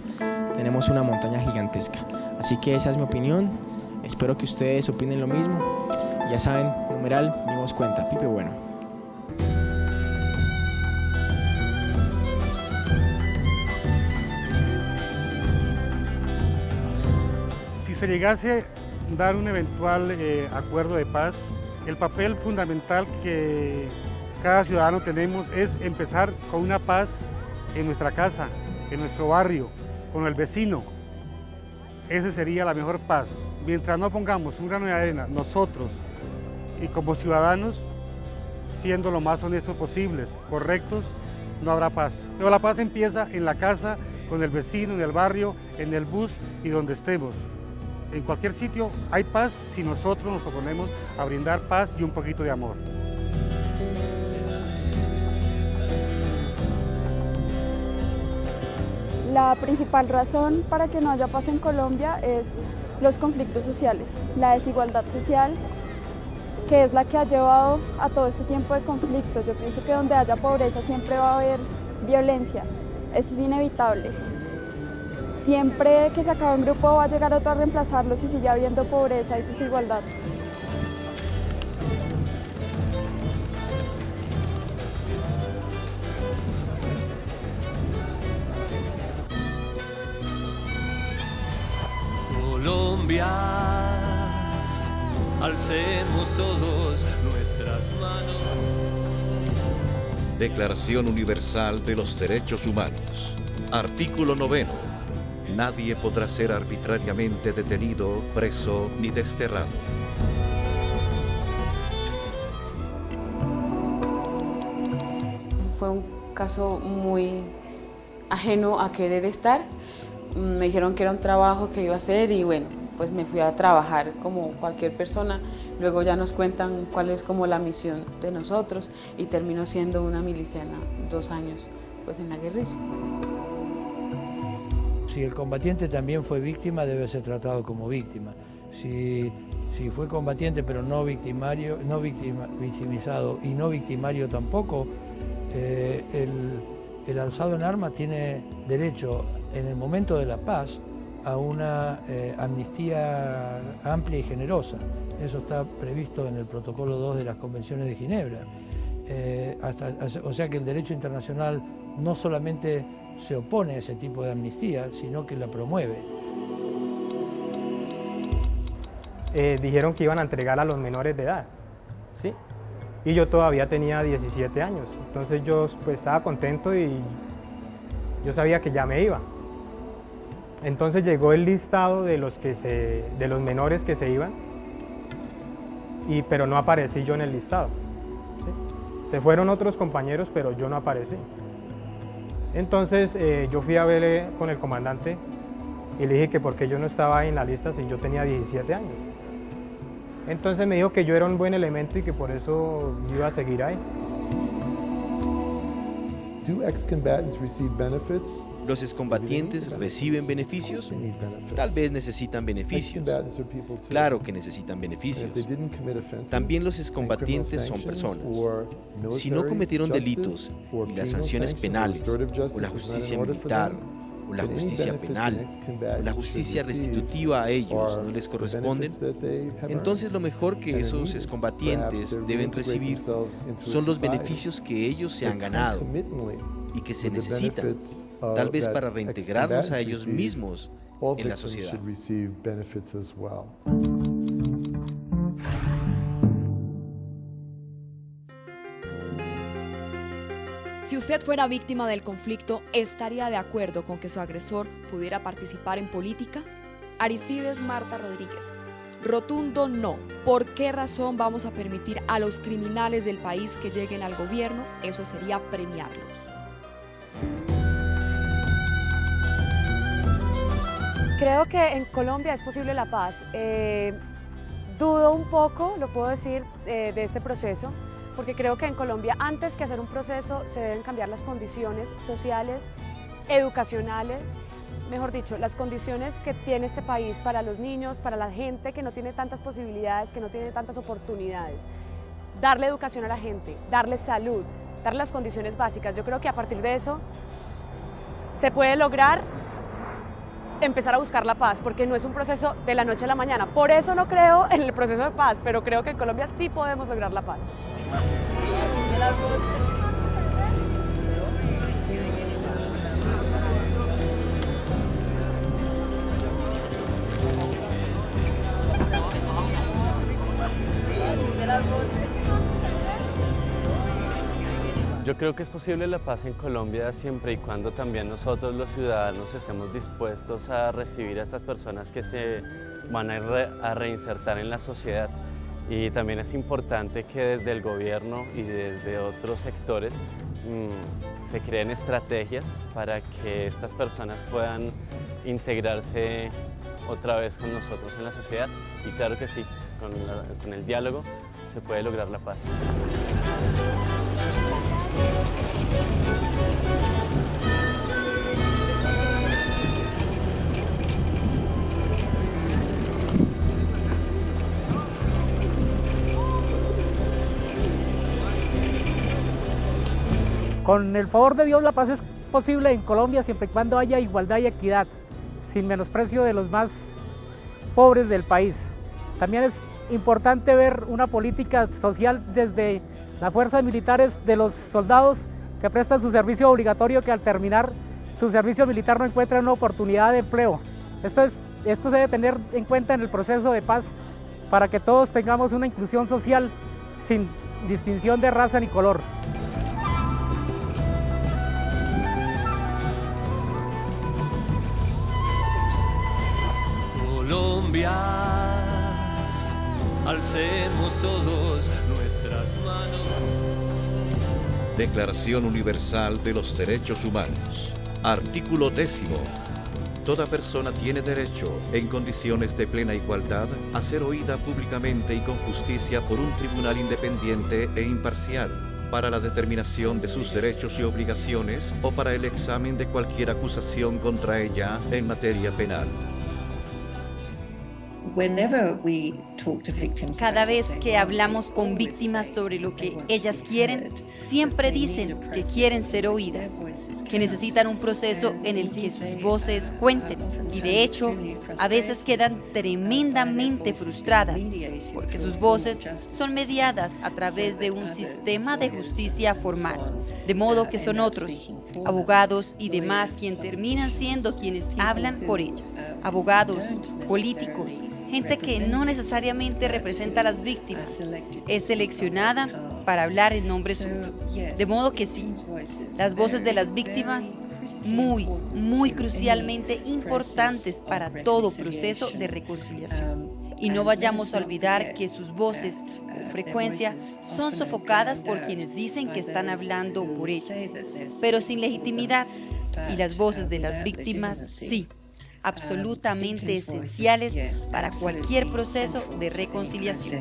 tenemos una montaña gigantesca. Así que esa es mi opinión, espero que ustedes opinen lo mismo. Ya saben, numeral, mi voz cuenta. Pipe Bueno. Si se llegase a dar un eventual acuerdo de paz, el papel fundamental que cada ciudadano tenemos es empezar con una paz en nuestra casa, en nuestro barrio, con el vecino. Esa sería la mejor paz. Mientras no pongamos un grano de arena nosotros y como ciudadanos, siendo lo más honestos posibles, correctos, no habrá paz. Pero la paz empieza en la casa, con el vecino, en el barrio, en el bus y donde estemos. En cualquier sitio hay paz si nosotros nos proponemos a brindar paz y un poquito de amor. La principal razón para que no haya paz en Colombia es los conflictos sociales, la desigualdad social, que es la que ha llevado a todo este tiempo de conflicto. Yo pienso que donde haya pobreza siempre va a haber violencia, eso es inevitable. Siempre que se acabe un grupo va a llegar otro a reemplazarlos y sigue habiendo pobreza y desigualdad. Colombia, alcemos todos nuestras manos. Declaración Universal de los Derechos Humanos. Artículo 9. Nadie podrá ser arbitrariamente detenido, preso ni desterrado. Fue un caso muy ajeno a querer estar. Me dijeron que era un trabajo que iba a hacer y bueno, pues me fui a trabajar como cualquier persona. Luego ya nos cuentan cuál es como la misión de nosotros y termino siendo una miliciana 2 años pues en la guerrilla. Si el combatiente también fue víctima, debe ser tratado como víctima. Si fue combatiente pero no victimario, victimizado y no victimario tampoco, el alzado en armas tiene derecho en el momento de la paz a una amnistía amplia y generosa. Eso está previsto en el protocolo 2 de las convenciones de Ginebra. O sea que el derecho internacional no solamente se opone a ese tipo de amnistía, sino que la promueve. Dijeron que iban a entregar a los menores de edad, ¿sí? Y yo todavía tenía 17 años, entonces yo pues estaba contento y yo sabía que ya me iba. Entonces llegó el listado de los menores que se iban, pero no aparecí yo en el listado, ¿sí? Se fueron otros compañeros, pero yo no aparecí. Entonces yo fui a ver con el comandante y le dije que por qué yo no estaba en la lista si yo tenía 17 años. Entonces me dijo que yo era un buen elemento y que por eso iba a seguir ahí. ¿Los excombatientes reciben beneficios? Tal vez necesitan beneficios. Claro que necesitan beneficios. También los excombatientes son personas. Si no cometieron delitos y las sanciones penales, o la justicia militar, o la justicia penal, o la justicia restitutiva a ellos no les corresponden, entonces lo mejor que esos excombatientes deben recibir son los beneficios que ellos se han ganado y que se necesitan, tal vez para reintegrarlos a ellos mismos en la sociedad. Si usted fuera víctima del conflicto, ¿estaría de acuerdo con que su agresor pudiera participar en política? Aristides Marta Rodríguez. Rotundo no. ¿Por qué razón vamos a permitir a los criminales del país que lleguen al gobierno? Eso sería premiarlos. Creo que en Colombia es posible la paz. Dudo un poco, lo puedo decir, de este proceso, porque creo que en Colombia, antes que hacer un proceso, se deben cambiar las condiciones sociales, educacionales, mejor dicho, las condiciones que tiene este país para los niños, para la gente que no tiene tantas posibilidades, que no tiene tantas oportunidades. Darle educación a la gente, darle salud, darle las condiciones básicas. Yo creo que a partir de eso se puede lograr empezar a buscar la paz, porque no es un proceso de la noche a la mañana. Por eso no creo en el proceso de paz, pero creo que en Colombia sí podemos lograr la paz. Yo creo que es posible la paz en Colombia siempre y cuando también nosotros los ciudadanos estemos dispuestos a recibir a estas personas que se van a reinsertar en la sociedad. Y también es importante que desde el gobierno y desde otros sectores se creen estrategias para que estas personas puedan integrarse otra vez con nosotros en la sociedad. Y claro que sí, con el diálogo se puede lograr la paz. Con el favor de Dios, la paz es posible en Colombia siempre y cuando haya igualdad y equidad, sin menosprecio de los más pobres del país. También es importante ver una política social desde las fuerzas militares, de los soldados que prestan su servicio obligatorio, que al terminar su servicio militar no encuentran una oportunidad de empleo. Esto se debe tener en cuenta en el proceso de paz para que todos tengamos una inclusión social sin distinción de raza ni color. Colombia, alcemos todos nuestras manos. Declaración Universal de los Derechos Humanos. Artículo 10. Toda persona tiene derecho, en condiciones de plena igualdad, a ser oída públicamente y con justicia por un tribunal independiente e imparcial, para la determinación de sus derechos y obligaciones o para el examen de cualquier acusación contra ella en materia penal. Cada vez que hablamos con víctimas sobre lo que ellas quieren, siempre dicen que quieren ser oídas, que necesitan un proceso en el que sus voces cuenten y de hecho a veces quedan tremendamente frustradas porque sus voces son mediadas a través de un sistema de justicia formal, de modo que son otros, abogados y demás, quienes terminan siendo quienes hablan por ellas, abogados, políticos, gente que no necesariamente representa a las víctimas, es seleccionada para hablar en nombre suyo. De modo que sí, las voces de las víctimas, muy crucialmente importantes para todo proceso de reconciliación. Y no vayamos a olvidar que sus voces, con frecuencia, son sofocadas por quienes dicen que están hablando por ellas, pero sin legitimidad. Y las voces de las víctimas, sí, absolutamente esenciales para cualquier proceso de reconciliación.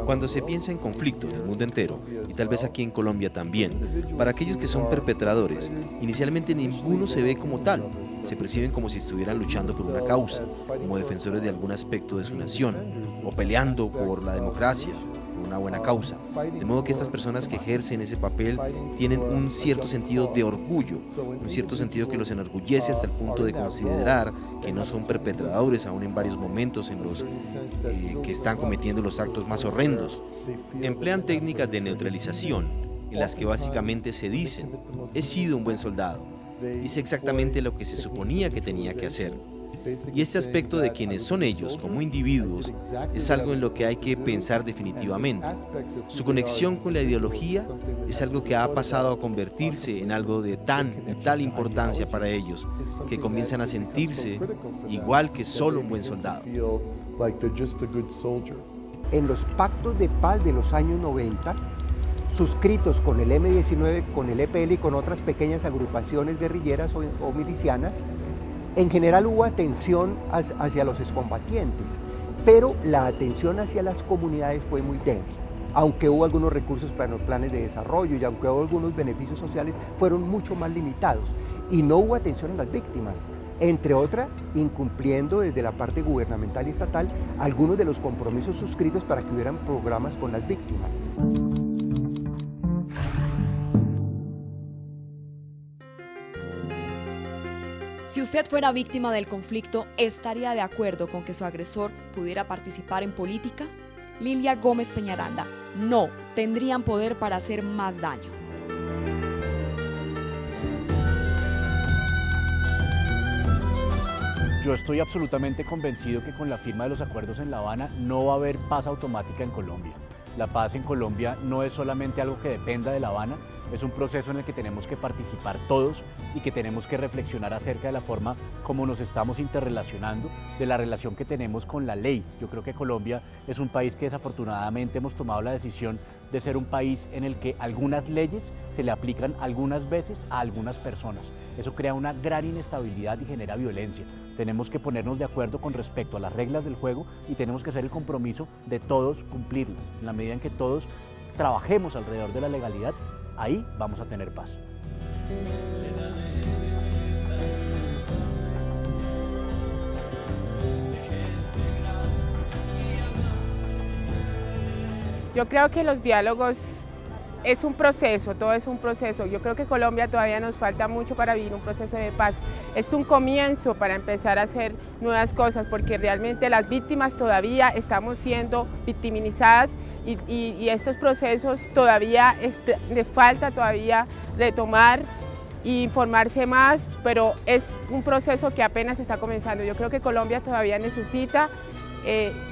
Cuando se piensa en conflicto en el mundo entero, y tal vez aquí en Colombia también, para aquellos que son perpetradores, inicialmente ninguno se ve como tal. Se perciben como si estuvieran luchando por una causa, como defensores de algún aspecto de su nación, o peleando por la democracia, por una buena causa. De modo que estas personas que ejercen ese papel tienen un cierto sentido de orgullo, un cierto sentido que los enorgullece hasta el punto de considerar que no son perpetradores aún en varios momentos en los que están cometiendo los actos más horrendos. Emplean técnicas de neutralización en las que básicamente se dicen: he sido un buen soldado, hice exactamente lo que se suponía que tenía que hacer. Y este aspecto de quienes son ellos como individuos es algo en lo que hay que pensar definitivamente. Su conexión con la ideología es algo que ha pasado a convertirse en algo de tal importancia para ellos, que comienzan a sentirse igual que solo un buen soldado. En los pactos de paz de los años 90, suscritos con el M-19, con el EPL y con otras pequeñas agrupaciones guerrilleras o milicianas, en general hubo atención hacia los excombatientes, pero la atención hacia las comunidades fue muy débil. Aunque hubo algunos recursos para los planes de desarrollo y aunque hubo algunos beneficios sociales, fueron mucho más limitados y no hubo atención a las víctimas, entre otras, incumpliendo desde la parte gubernamental y estatal algunos de los compromisos suscritos para que hubieran programas con las víctimas. Si usted fuera víctima del conflicto, ¿estaría de acuerdo con que su agresor pudiera participar en política? Lilia Gómez Peñaranda: no, tendrían poder para hacer más daño. Yo estoy absolutamente convencido que con la firma de los acuerdos en La Habana no va a haber paz automática en Colombia. La paz en Colombia no es solamente algo que dependa de La Habana, es un proceso en el que tenemos que participar todos y que tenemos que reflexionar acerca de la forma como nos estamos interrelacionando, de la relación que tenemos con la ley. Yo creo que Colombia es un país que desafortunadamente hemos tomado la decisión de ser un país en el que algunas leyes se le aplican algunas veces a algunas personas. Eso crea una gran inestabilidad y genera violencia. Tenemos que ponernos de acuerdo con respecto a las reglas del juego y tenemos que hacer el compromiso de todos cumplirlas. En la medida en que todos trabajemos alrededor de la legalidad, ahí vamos a tener paz. Yo creo que los diálogos es un proceso, todo es un proceso. Yo creo que Colombia todavía nos falta mucho para vivir un proceso de paz. Es un comienzo para empezar a hacer nuevas cosas, porque realmente las víctimas todavía estamos siendo victimizadas y estos procesos todavía le falta todavía retomar e informarse más, pero es un proceso que apenas está comenzando. Yo creo que Colombia todavía necesita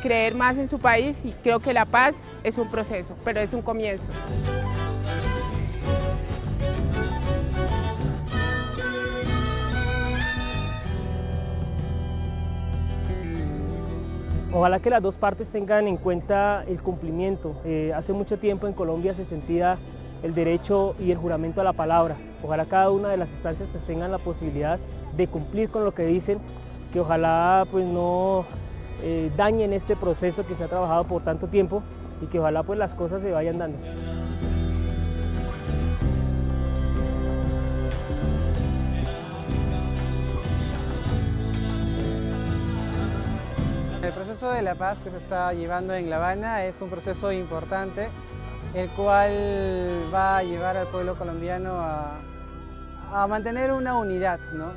creer más en su país y creo que la paz es un proceso, pero es un comienzo. Ojalá que las dos partes tengan en cuenta el cumplimiento. Hace mucho tiempo en Colombia se sentía el derecho y el juramento a la palabra. Ojalá cada una de las instancias pues tengan la posibilidad de cumplir con lo que dicen, que ojalá pues no dañen este proceso que se ha trabajado por tanto tiempo y que ojalá pues las cosas se vayan dando. El proceso de la paz que se está llevando en La Habana es un proceso importante, el cual va a llevar al pueblo colombiano a mantener una unidad, ¿no?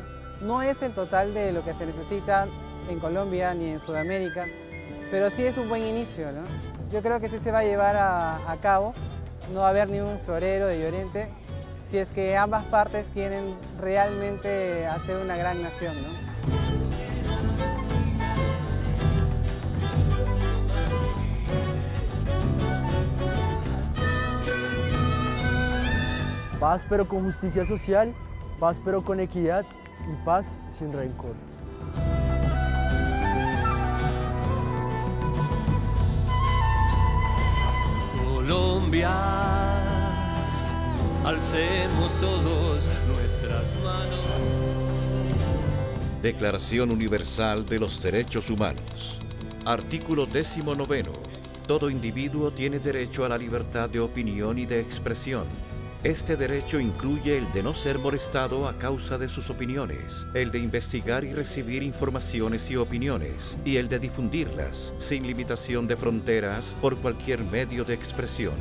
No es el total de lo que se necesita en Colombia ni en Sudamérica, pero sí es un buen inicio, ¿no? Yo creo que sí se va a llevar a cabo, no va a haber ni un florero de Llorente, si es que ambas partes quieren realmente hacer una gran nación, ¿no? Paz pero con justicia social, paz pero con equidad y paz sin rencor. Colombia, alcemos todos nuestras manos. Declaración Universal de los Derechos Humanos. Artículo 19. Todo individuo tiene derecho a la libertad de opinión y de expresión. Este derecho incluye el de no ser molestado a causa de sus opiniones, el de investigar y recibir informaciones y opiniones, y el de difundirlas, sin limitación de fronteras, por cualquier medio de expresión.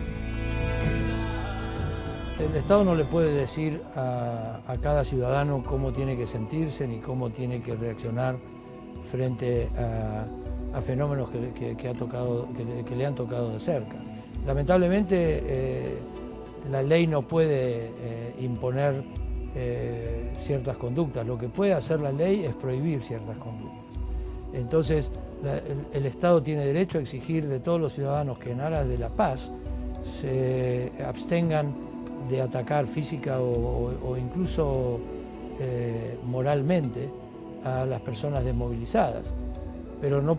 El Estado no le puede decir a cada ciudadano cómo tiene que sentirse ni cómo tiene que reaccionar frente a fenómenos que le han tocado de cerca. Lamentablemente, la ley no puede imponer ciertas conductas. Lo que puede hacer la ley es prohibir ciertas conductas. Entonces, el Estado tiene derecho a exigir de todos los ciudadanos que en aras de la paz se abstengan de atacar física o incluso moralmente a las personas desmovilizadas. Pero no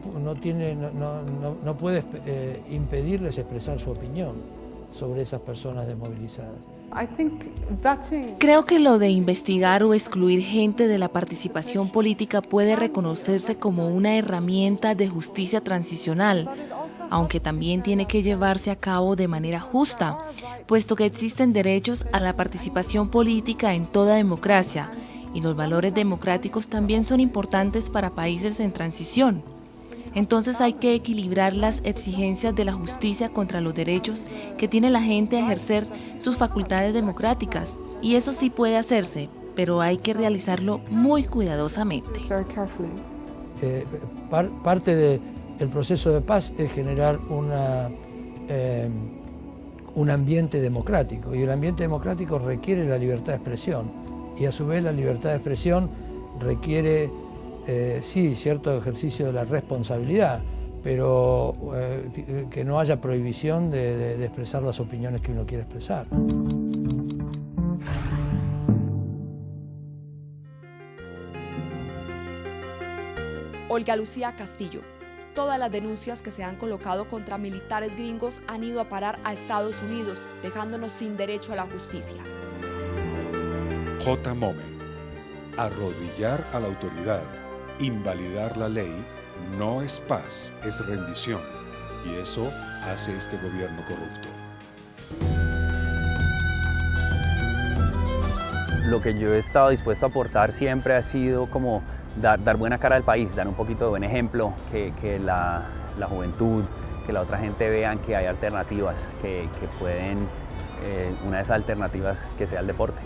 puede impedirles expresar su opinión sobre esas personas desmovilizadas. Creo que lo de investigar o excluir gente de la participación política puede reconocerse como una herramienta de justicia transicional, aunque también tiene que llevarse a cabo de manera justa, puesto que existen derechos a la participación política en toda democracia, y los valores democráticos también son importantes para países en transición. Entonces hay que equilibrar las exigencias de la justicia contra los derechos que tiene la gente a ejercer sus facultades democráticas. Y eso sí puede hacerse, pero hay que realizarlo muy cuidadosamente. Parte del proceso de paz es generar un ambiente democrático, y el ambiente democrático requiere la libertad de expresión, y a su vez la libertad de expresión requiere sí, cierto ejercicio de la responsabilidad, pero que no haya prohibición de expresar las opiniones que uno quiere expresar. Olga Lucía Castillo. Todas las denuncias que se han colocado contra militares gringos han ido a parar a Estados Unidos, dejándonos sin derecho a la justicia. J. Momer. Arrodillar a la autoridad, invalidar la ley, no es paz, es rendición. Y eso hace este gobierno corrupto. Lo que yo he estado dispuesto a aportar siempre ha sido como dar buena cara al país, dar un poquito de buen ejemplo, que la juventud, que la otra gente vean que hay alternativas, que pueden, una de esas alternativas que sea el deporte.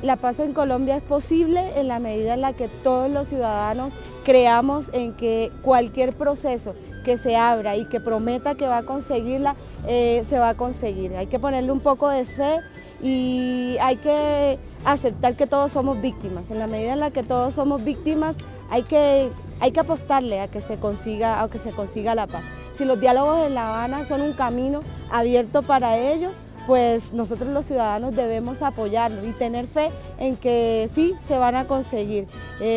La paz en Colombia es posible en la medida en la que todos los ciudadanos creamos en que cualquier proceso que se abra y que prometa que va a conseguirla, se va a conseguir. Hay que ponerle un poco de fe y hay que aceptar que todos somos víctimas. En la medida en la que todos somos víctimas, hay que apostarle a que se consiga la paz. Si los diálogos en La Habana son un camino abierto para ello, pues nosotros los ciudadanos debemos apoyarlos y tener fe en que sí se van a conseguir.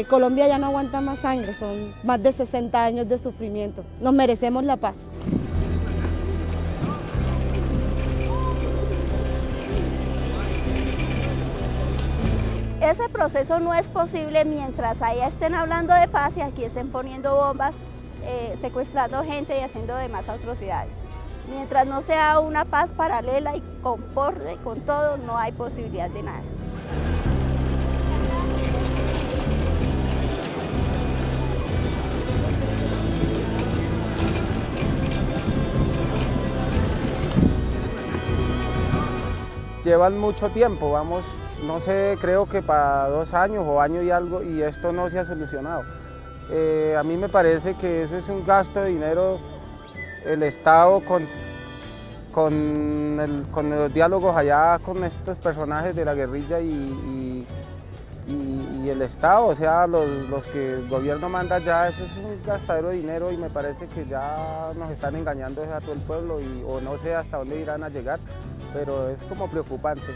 Colombia ya no aguanta más sangre, son más de 60 años de sufrimiento, nos merecemos la paz. Ese proceso no es posible mientras allá estén hablando de paz y aquí estén poniendo bombas, secuestrando gente y haciendo demás atrocidades. Mientras no sea una paz paralela y concorde con todo, no hay posibilidad de nada. Llevan mucho tiempo, vamos, no sé, creo que para 2 años o año y algo, y esto no se ha solucionado. A mí me parece que eso es un gasto de dinero, el Estado con los diálogos allá con estos personajes de la guerrilla y el Estado, o sea, los que el gobierno manda allá, eso es un gastadero de dinero y me parece que ya nos están engañando a todo el pueblo o no sé hasta dónde irán a llegar, pero es como preocupante.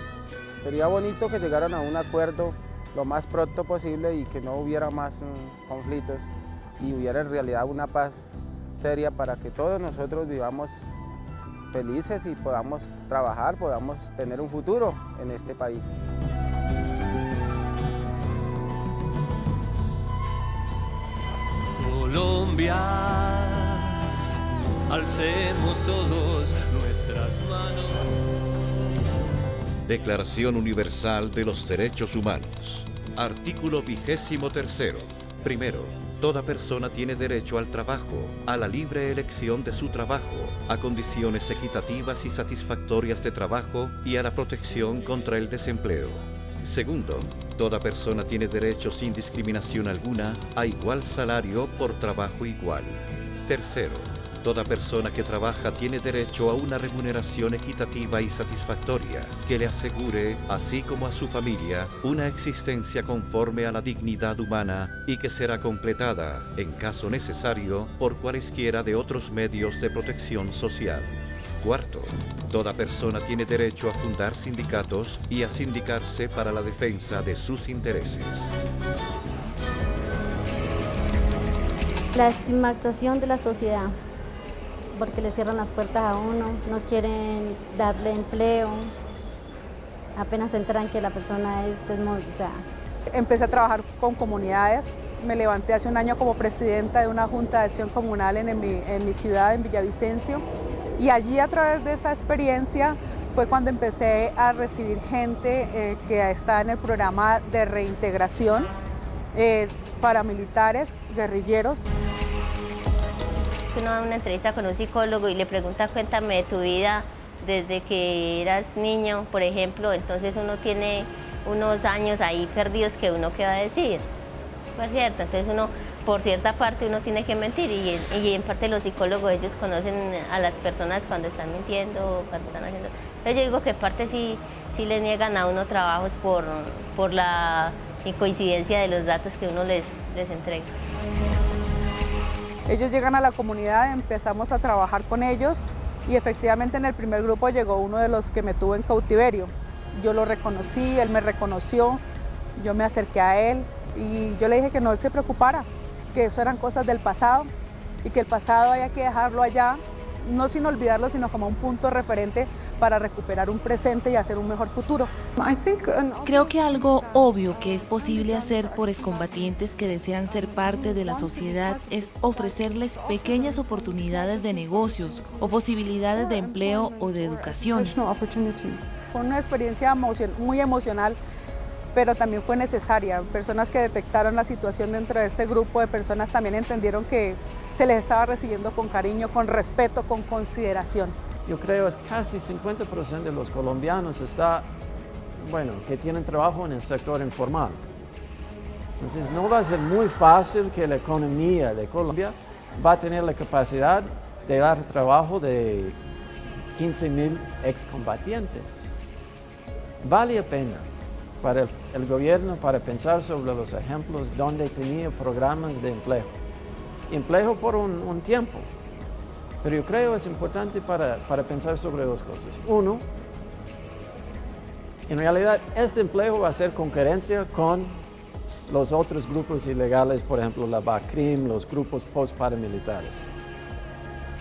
Sería bonito que llegaran a un acuerdo lo más pronto posible y que no hubiera más conflictos y hubiera en realidad una paz seria para que todos nosotros vivamos felices y podamos trabajar, podamos tener un futuro en este país. Colombia, alcemos todos nuestras manos. Declaración Universal de los Derechos Humanos. Artículo 23. Primero, toda persona tiene derecho al trabajo, a la libre elección de su trabajo, a condiciones equitativas y satisfactorias de trabajo y a la protección contra el desempleo. Segundo, toda persona tiene derecho sin discriminación alguna a igual salario por trabajo igual. Tercero, toda persona que trabaja tiene derecho a una remuneración equitativa y satisfactoria que le asegure, así como a su familia, una existencia conforme a la dignidad humana y que será completada, en caso necesario, por cualesquiera de otros medios de protección social. Cuarto, toda persona tiene derecho a fundar sindicatos y a sindicarse para la defensa de sus intereses. La estigmatización de la sociedad, porque le cierran las puertas a uno, no quieren darle empleo, apenas se enteran que la persona es desmovilizada. Empecé a trabajar con comunidades, me levanté hace un año como presidenta de una junta de acción comunal en mi ciudad, en Villavicencio, y allí a través de esa experiencia fue cuando empecé a recibir gente que está en el programa de reintegración, paramilitares, guerrilleros. Uno da una entrevista con un psicólogo y le pregunta, cuéntame de tu vida desde que eras niño, por ejemplo, entonces uno tiene unos años ahí perdidos que uno qué va a decir, por cierto, entonces uno, por cierta parte uno tiene que mentir y en parte los psicólogos ellos conocen a las personas cuando están mintiendo, cuando están haciendo, entonces yo digo que en parte sí le niegan a uno trabajos por la incoincidencia de los datos que uno les entrega. Ellos llegan a la comunidad, empezamos a trabajar con ellos y efectivamente en el primer grupo llegó uno de los que me tuvo en cautiverio. Yo lo reconocí, él me reconoció, yo me acerqué a él y yo le dije que no se preocupara, que eso eran cosas del pasado y que el pasado había que dejarlo allá, no sin olvidarlo, sino como un punto referente para recuperar un presente y hacer un mejor futuro. Creo que algo obvio que es posible hacer por excombatientes que desean ser parte de la sociedad es ofrecerles pequeñas oportunidades de negocios o posibilidades de empleo o de educación. Fue una experiencia muy emocional, pero también fue necesaria. Personas que detectaron la situación dentro de este grupo de personas también entendieron que se les estaba recibiendo con cariño, con respeto, con consideración. Yo creo que casi 50% de los colombianos que tienen trabajo en el sector informal. Entonces no va a ser muy fácil que la economía de Colombia va a tener la capacidad de dar trabajo de 15,000 excombatientes. Vale la pena para el gobierno para pensar sobre los ejemplos donde tenía programas de empleo. Empleo por un tiempo, Pero yo creo que es importante para pensar sobre dos cosas. Uno, en realidad este empleo va a ser concurrencia con los otros grupos ilegales, por ejemplo la BACRIM, los grupos post-paramilitares.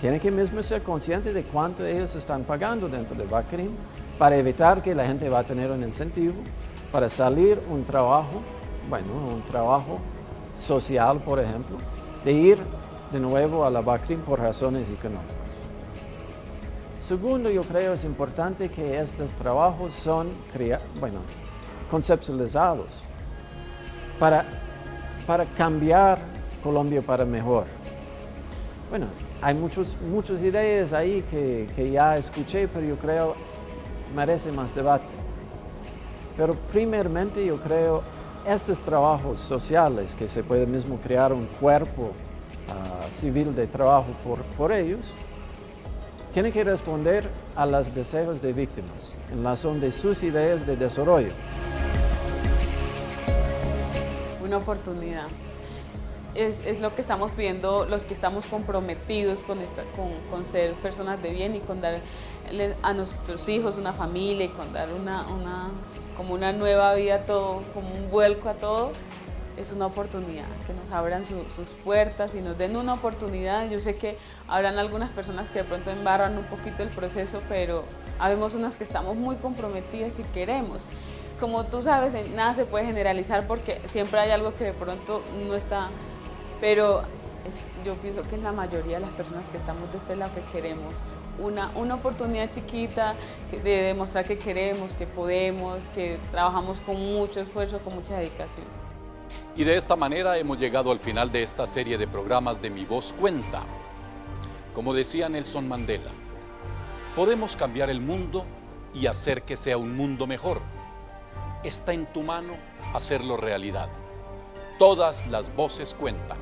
Tienen que mismo ser conscientes de cuánto ellos están pagando dentro de BACRIM para evitar que la gente va a tener un incentivo para salir un trabajo social, por ejemplo, de ir de nuevo a la BACRIM por razones económicas. Segundo, yo creo es importante que estos trabajos son conceptualizados para cambiar Colombia para mejor. Bueno, hay muchas ideas ahí que ya escuché, pero yo creo merece más debate. Pero primeramente yo creo estos trabajos sociales, que se puede mismo crear un cuerpo civil de trabajo por ellos, tienen que responder a los deseos de víctimas en razón de sus ideas de desarrollo. Una oportunidad. Es lo que estamos pidiendo los que estamos comprometidos con ser personas de bien y con dar a nuestros hijos una familia y con dar como una nueva vida a todo, como un vuelco a todo. Es una oportunidad, que nos abran sus puertas y nos den una oportunidad. Yo sé que habrán algunas personas que de pronto embarran un poquito el proceso, pero habemos unas que estamos muy comprometidas y queremos. Como tú sabes, nada se puede generalizar porque siempre hay algo que de pronto no está, pero yo pienso que es la mayoría de las personas que estamos de este lado que queremos una oportunidad chiquita de demostrar que queremos, que podemos, que trabajamos con mucho esfuerzo, con mucha dedicación. Y de esta manera hemos llegado al final de esta serie de programas de Mi Voz Cuenta. Como decía Nelson Mandela, podemos cambiar el mundo y hacer que sea un mundo mejor. Está en tu mano hacerlo realidad. Todas las voces cuentan.